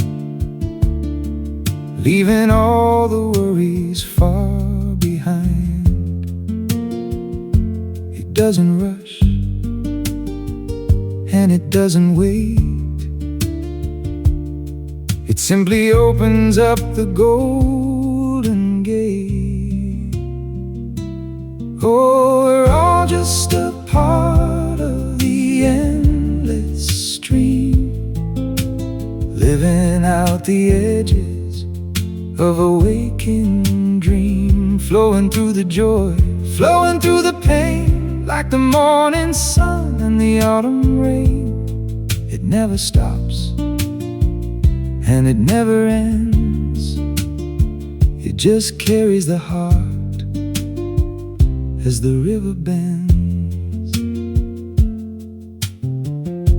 leaving all the worries far behind. It doesn't rush and it doesn't wait, it simply opens up the golden gate. Oh, we're all just a part of the endless stream, living out the edges of a waking dream, flowing through the joy, flowing through the pain, like the morning sun and the autumn rain. It never stops and it never ends, it just carries the heart as the river bends.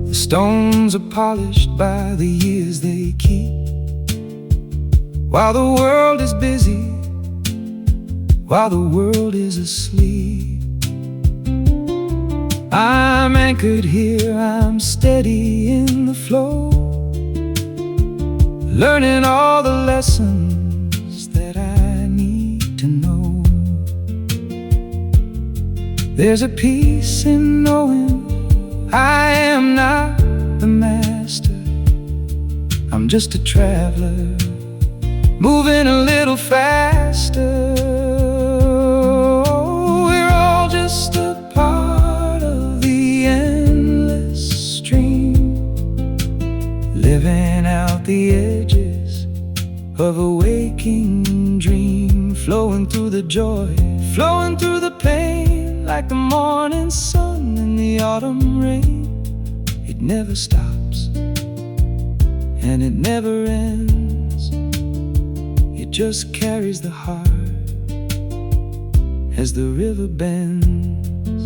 The stones are polished by the years they keep, while the world is busy, while the world is asleep. I'm anchored here, I'm steady in the flow, learning all the lessons that I need to know. There's a peace in knowing I am not the master, I'm just a traveler, moving a little faster. We're all just a part of the endless stream, living out the edges of a waking dream, flowing through the joy, flowing through the pain, like the morning sun and the autumn rain. It never stops and it never ends, it just carries the heart as the river bends.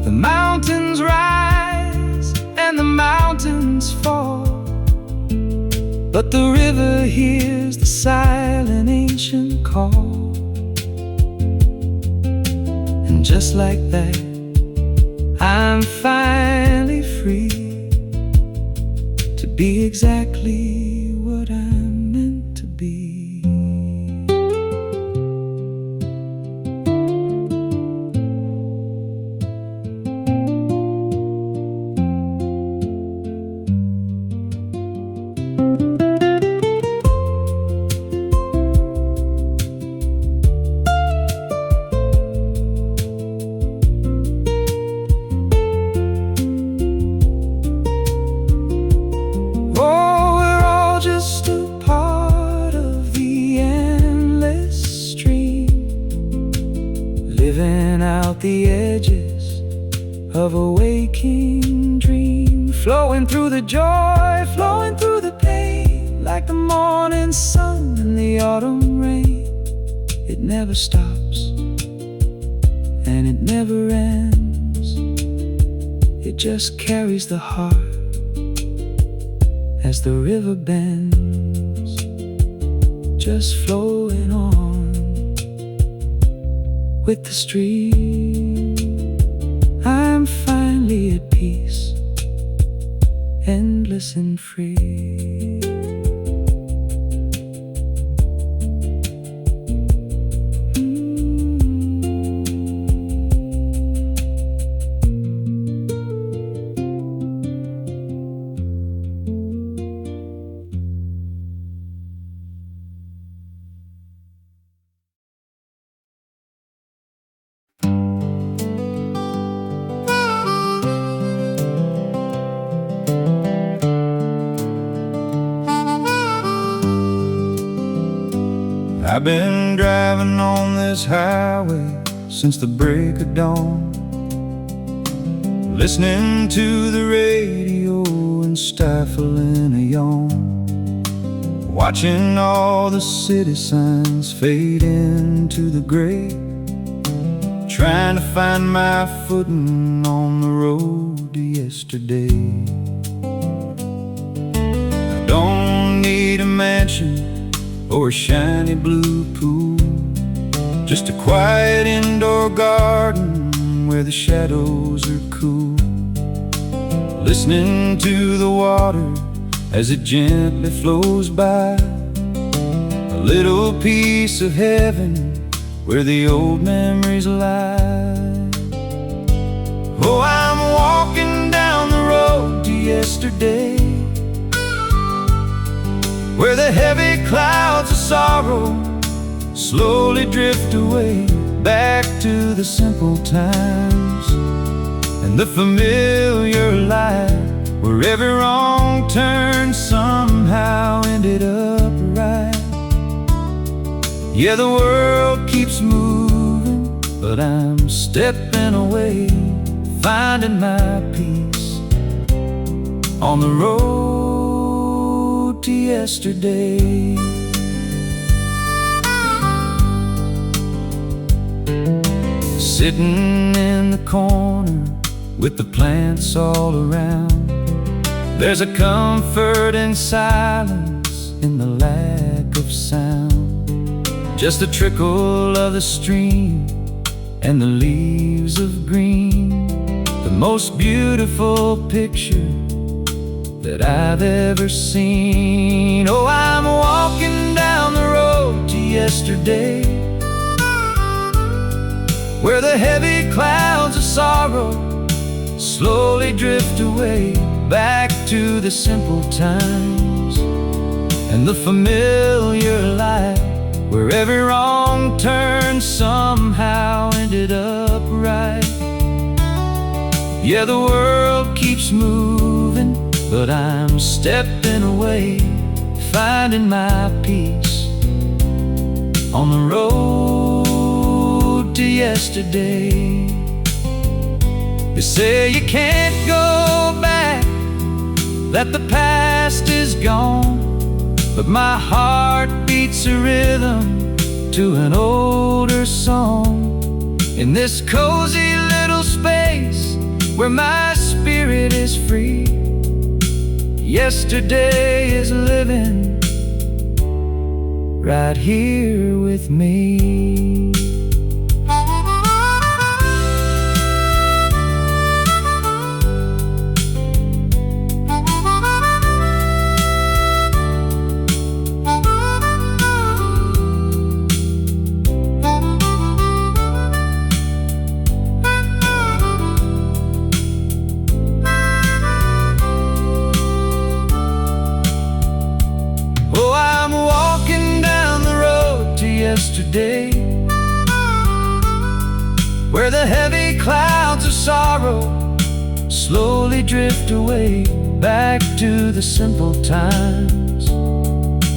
The mountains rise and the mountains fall, but the river hears the silent ancient call. And just like that, I'm finally free to be exactly what I'm meant to be. Living out the edges of a waking dream, flowing through the joy, flowing through the pain, like the morning sun and the autumn rain. It never stops and it never ends, it just carries the heart as the river bends, just flowing on with the stream. I'm finally at peace, endless and free. I've been driving on this highway since the break of dawn, listening to the radio and stifling a yawn, watching all the city signs fade into the gray, trying to find my footing on the road to yesterday. I don't need a mansion or a shiny blue pool, just a quiet indoor garden where the shadows are cool, listening to the water as it gently flows by, a little piece of heaven where the old memories lie. Oh, I'm walking down the road to yesterday, where the heavy clouds of sorrow slowly drift away, back to the simple times and the familiar life, where every wrong turn somehow ended up right. Yeah, the world keeps moving, but I'm stepping away, finding my peace on the road to yesterday. Sitting in the corner with the plants all around, there's a comfort in silence, in the lack of sound, just the trickle of the stream and the leaves of green, the most beautiful picture that I've ever seen. Oh, I'm walking down the road to yesterday, where the heavy clouds of sorrow slowly drift away, back to the simple times and the familiar life, where every wrong turn somehow ended up right. Yeah, the world keeps moving, but I'm stepping away, finding my peace on the road to yesterday. They say you can't go back, that the past is gone, but my heart beats a rhythm to an older song, in this cozy little space where my spirit is free. Yesterday is living right here with me. Yesterday, where the heavy clouds of sorrow slowly drift away, back to the simple times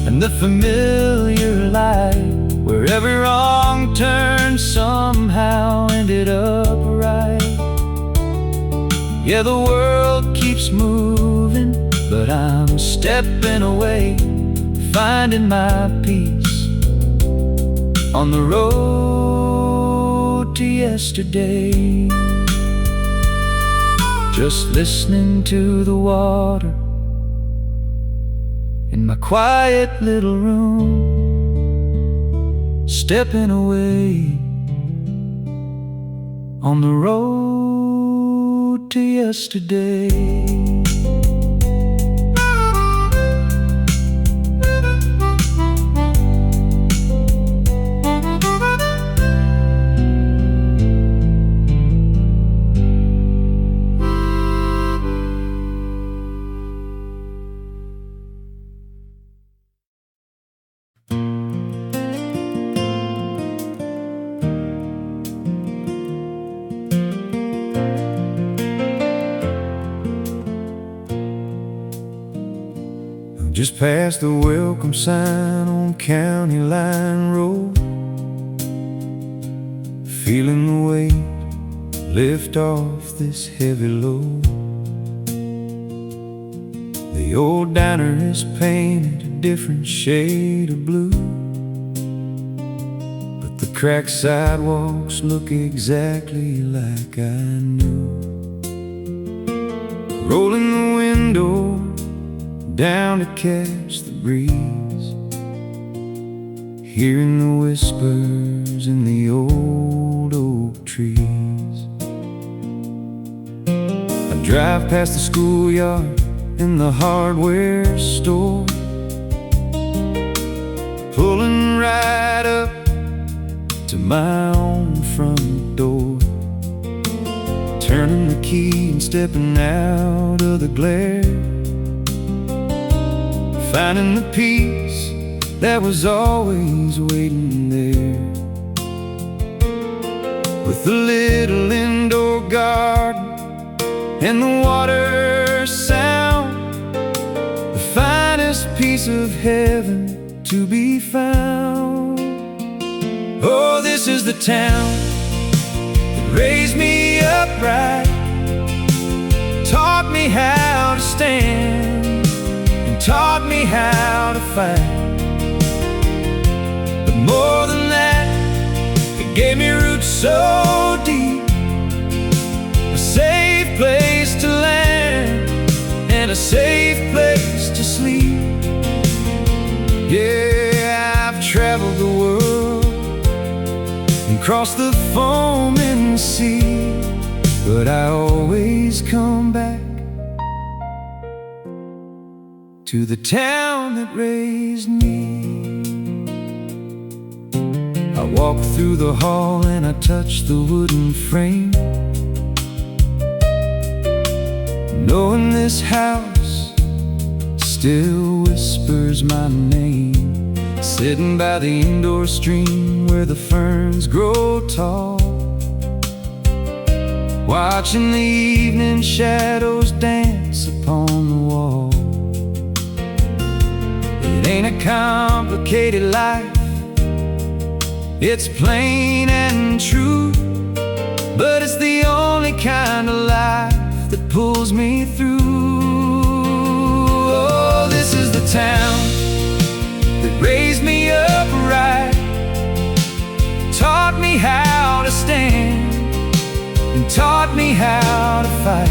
and the familiar life, where every wrong turn somehow ended up right. Yeah, the world keeps moving, but I'm stepping away, finding my peace on the road to yesterday. Just listening to the water in my quiet little room, stepping away on the road to yesterday. just past the welcome sign on County Line Road, feeling the weight lift off this heavy load. The old diner is painted a different shade of blue, but the cracked sidewalks look exactly like I knew. Rolling the window down to catch the breeze, hearing the whispers in the old oak trees. I drive past the schoolyard and the hardware store, pulling right up to my own front door, turning the key and stepping out of the glare, finding the peace that was always waiting there. With the little indoor garden and the water sound, the finest piece of heaven to be found. Oh, this is the town that raised me upright, taught me how to stand, taught me how to fight. But more than that, it gave me roots so deep, a safe place to land and a safe place to sleep. Yeah, I've traveled the world and crossed the foaming sea, but I always come back to the town that raised me. I walk through the hall and I touch the wooden frame, knowing this house still whispers my name. Sitting by the indoor stream where the ferns grow tall, watching the evening shadows dance upon the wall. It ain't a complicated life, it's plain and true, but it's the only kind of life that pulls me through. Oh, this is the town that raised me upright, taught me how to stand, and taught me how to fight.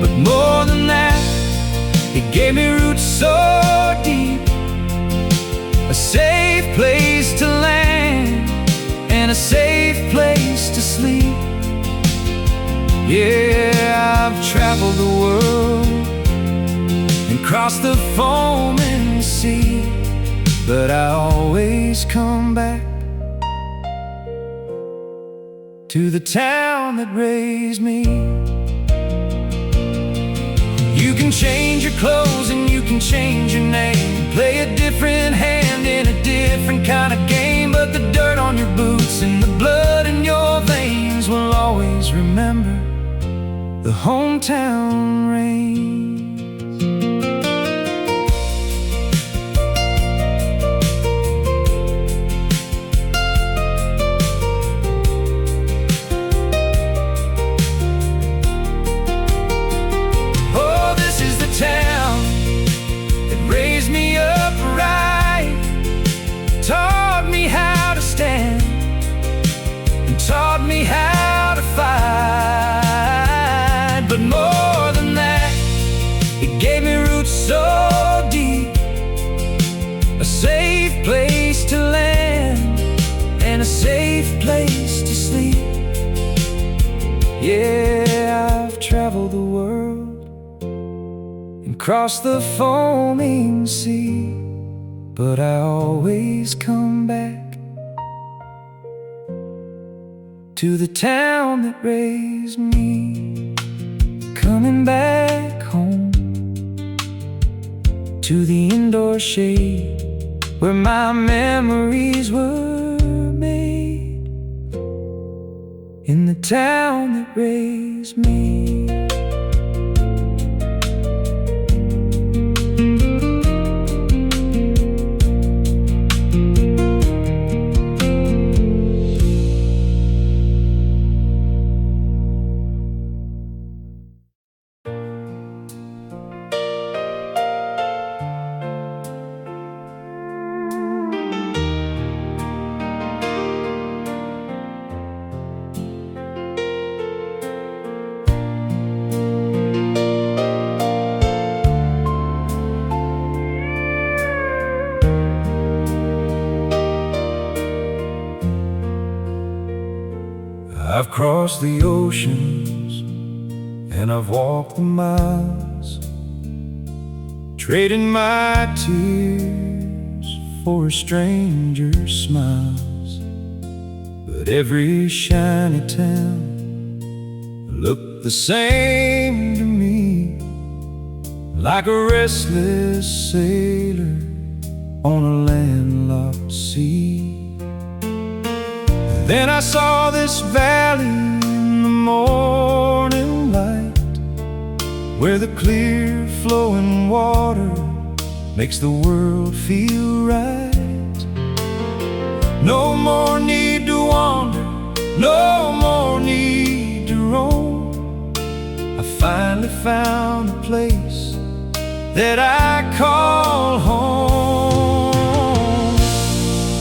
But more than that, it gave me roots so deep, a safe place to land and a safe place to sleep. Yeah, I've traveled the world and crossed the foaming sea, but I always come back to the town that raised me. You can change your clothes and you can change your name, play a different hand in a different kind of game, but the dirt on your boots and the blood in your veins will always remember the hometown rain. Town that raised me upright, taught me how to stand, and taught me how to fight. But more than that, it gave me roots so deep, a safe place to land and a safe place to sleep. Yeah, I've traveled the world, cross the foaming sea, but I always come back to the town that raised me. Coming back home to the indoor shade where my memories were made, in the town that raised me. I've crossed the oceans and I've walked the miles, trading my tears for a stranger's smiles. But every shiny town looked the same to me, like a restless sailor on a landlocked sea. Then I saw this valley in the morning light, where the clear flowing water makes the world feel right. No more need to wander, no more need to roam. I finally found a place that I call home.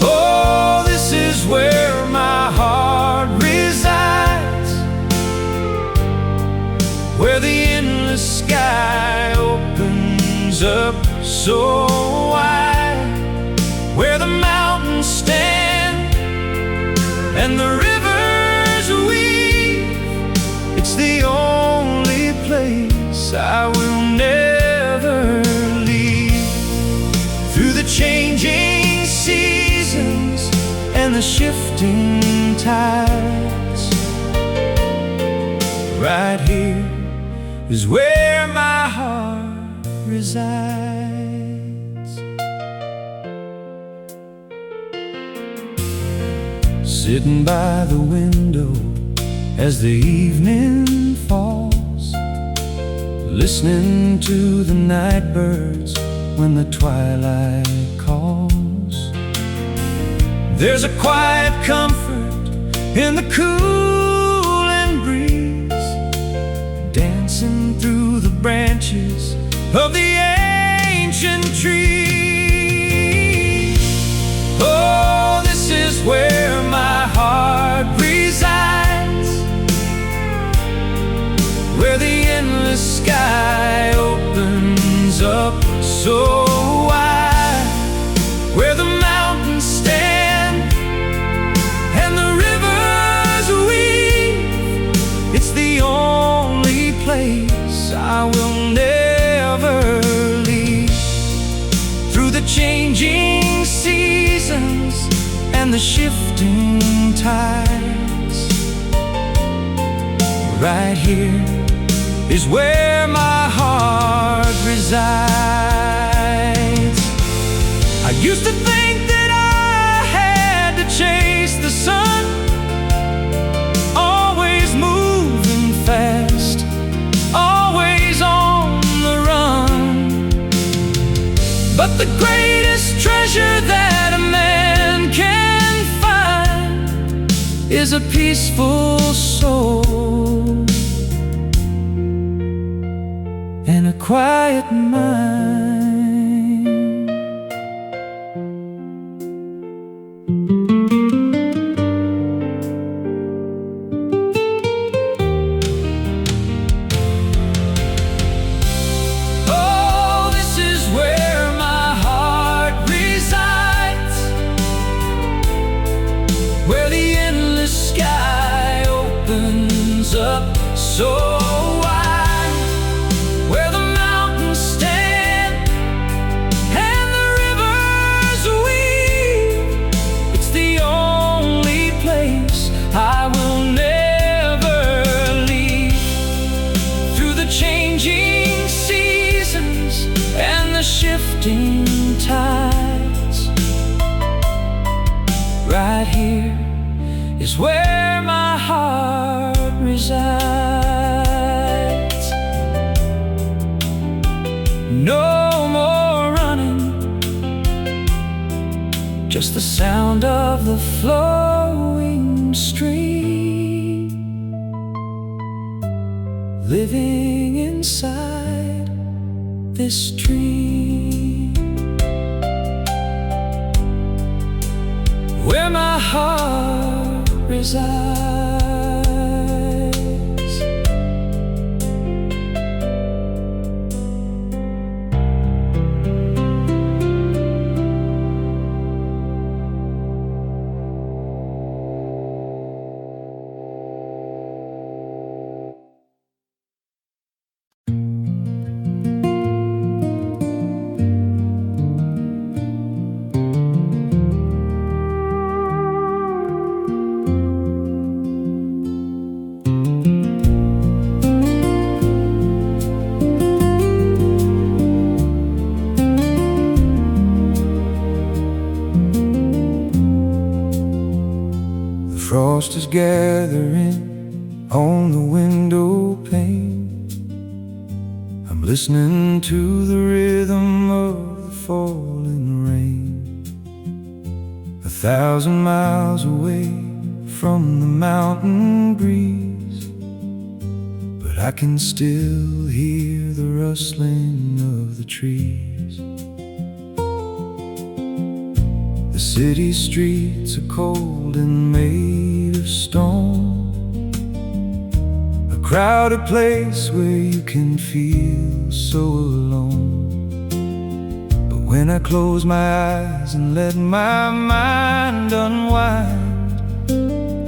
Oh, this is where my heart resides, where the endless sky opens up so wide, where the mountains stand and the rivers weave. It's the only place I will never leave. Through the changing seasons and the shifting tides, right here is where my heart resides. Sitting by the window as the evening falls, listening to the night birds when the twilight calls. There's a quiet comfort in the cooling breeze, dancing through the branches of the ancient trees. Oh, this is where my heart resides, where the endless sky opens up so wide, where the mountains stand and the rivers weave. It's the only place I will never leave. Through the changing seasons and the shifting tides, right here is where my heart resides. I used to think that I had to chase the sun, always moving fast, always on the run. But the greatest treasure that a man can find is a peaceful soul and a quiet mind. Oh, this is where my heart resides, where the endless sky opens up so shifting tides. Right here is where my heart resides. No more running, just the sound of the flowing stream, living inside this dream, where my heart resides. frost is gathering on the window pane. I'm listening to the rhythm of the falling rain. 1,000 miles away from the mountain breeze, but I can still hear the rustling of the trees. The city streets are cold and made of stone, a crowded place where you can feel so alone. But when I close my eyes and let my mind unwind,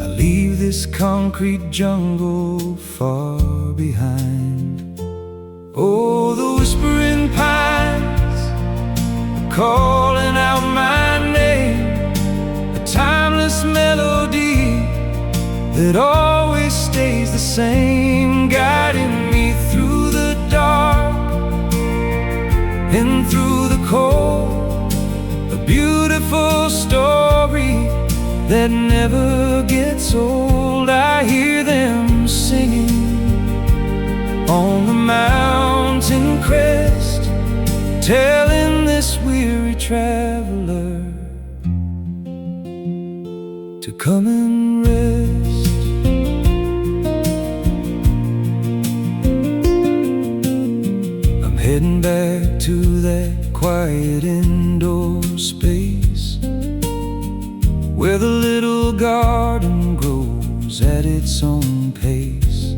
I leave this concrete jungle far behind. Oh, the whispering pines are calling out my name, a timeless melody that always stays the same, guiding me through the dark and through the cold. A beautiful story that never gets old. I hear them singing on the mountain crest, telling this weary traveler to come and rest. I'm heading back to that quiet indoor space where the little garden grows at its own pace,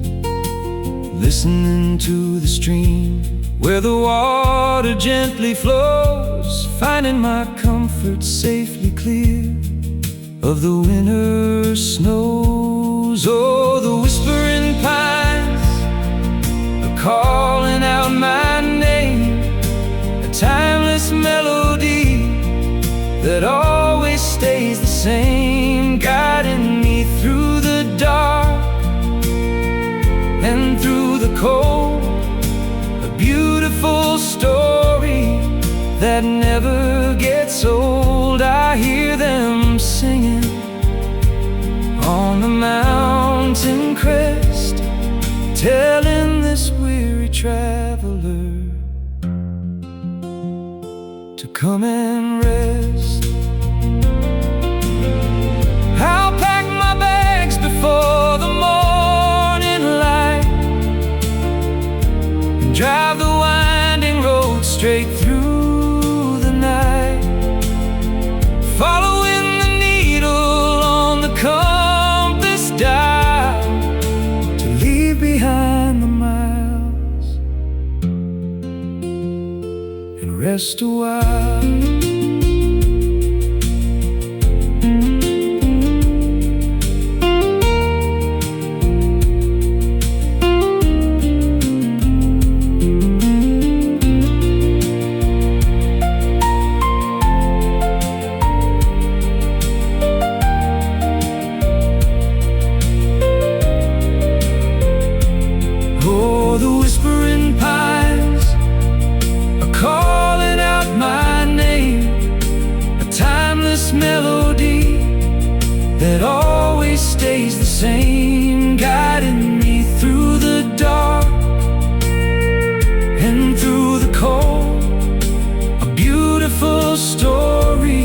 listening to the stream where the water gently flows, finding my comfort safely clear of the winter snows. Oh, the whispering pines are calling out my name, a timeless melody that always stays the same, guiding me through the dark and through the cold. A beautiful story that never gets old. I hear them singing on the mountain crest, telling this weary traveler to come and rest. I'll pack my bags before the morning light and drive the winding road straight through the night, following the needle on the compass dial to leave behind the miles and rest a while. Melody that always stays the same, guiding me through the dark and through the cold. A beautiful story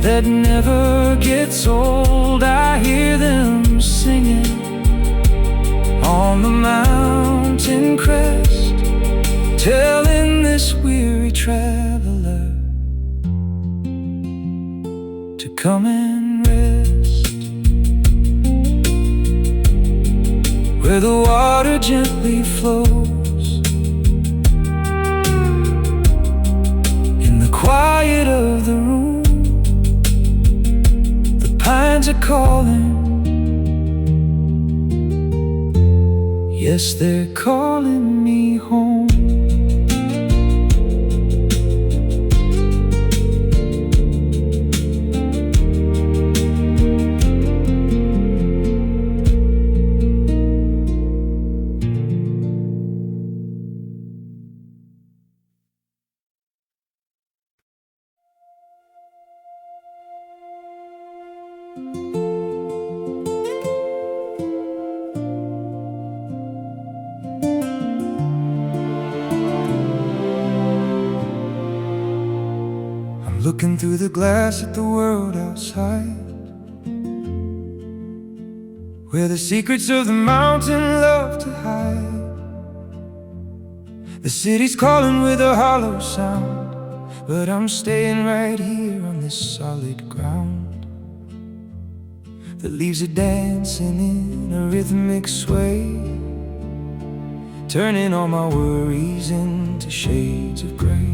that never gets old. I hear them singing on the mountain crest, telling this weary traveler to come and rest, where the water gently flows in the quiet of the room. The pines are calling, yes, they're calling me home. looking through the glass at the world outside, where the secrets of the mountain love to hide. The city's calling with a hollow sound, but I'm staying right here on this solid ground. The leaves are dancing in a rhythmic sway, turning all my worries into shades of gray.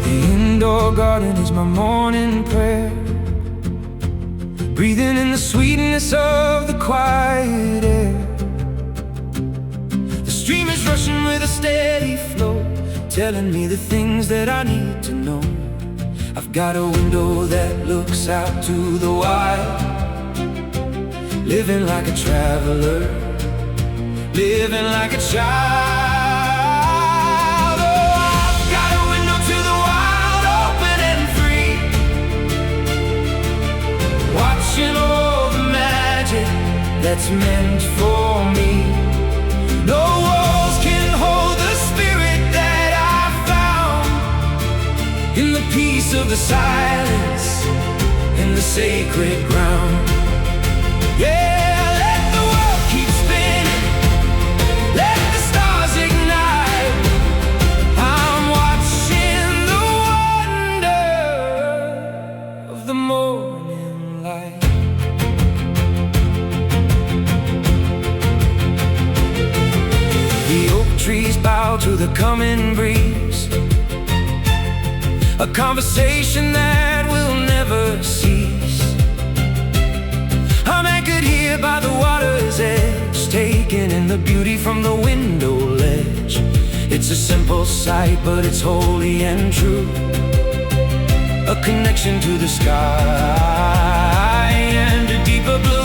The indoor garden is my morning prayer, breathing in the sweetness of the quiet air. The stream is rushing with a steady flow, telling me the things that I need to know. I've got a window that looks out to the wild, living like a traveler, living like a child. Oh, I've got a window to the wild, open and free, watching all the magic that's meant for me. No walls can hold the spirit that I found in the peace of the silence, in the sacred ground. Yeah, let the world keep spinning, let the stars ignite. I'm watching the wonder of the morning light. The oak trees bow to the coming breeze, a conversation that will never cease. I'm anchored here by the water's edge, taking in the beauty from the window ledge. It's a simple sight, but it's holy and true, a connection to the sky and a deeper blue.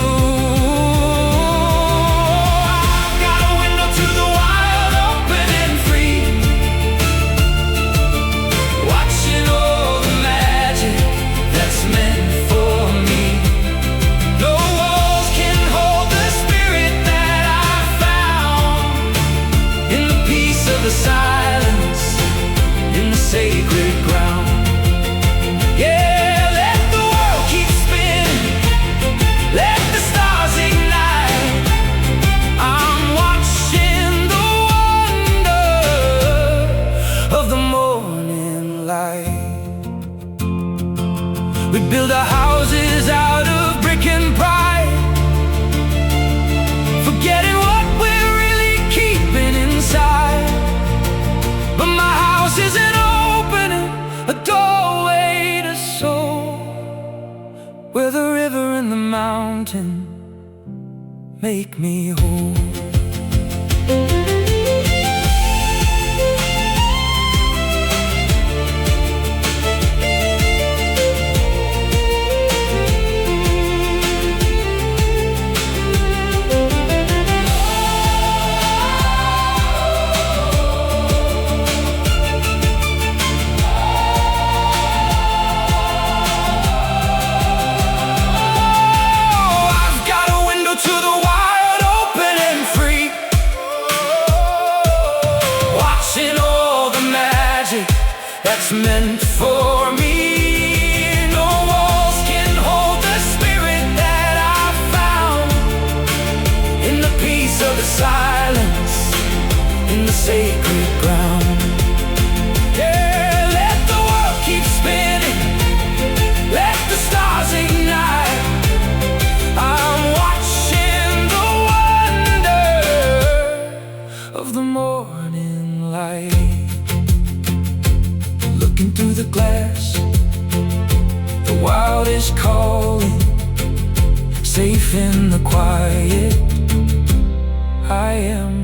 I've got a window to the wild, open and free, watching all the magic that's meant for me. No walls can hold the spirit that I found in the peace of the silence, in the sacred ground. Yeah, let the world keep spinning, let the stars ignite. I'm watching the wonder of the morning light. We build our houses out of brick and pride, forgetting what we're really keeping inside. But my house isn't opening a doorway to soul, where the river and the mountain make me whole. That's meant for me. No walls can hold the spirit that I found in the peace of the silence, in the sacred ground. Yeah, let the world keep spinning, let the stars ignite. I'm watching the wonder of the morning light. Looking through the glass, the wild is calling, safe in the quiet. I am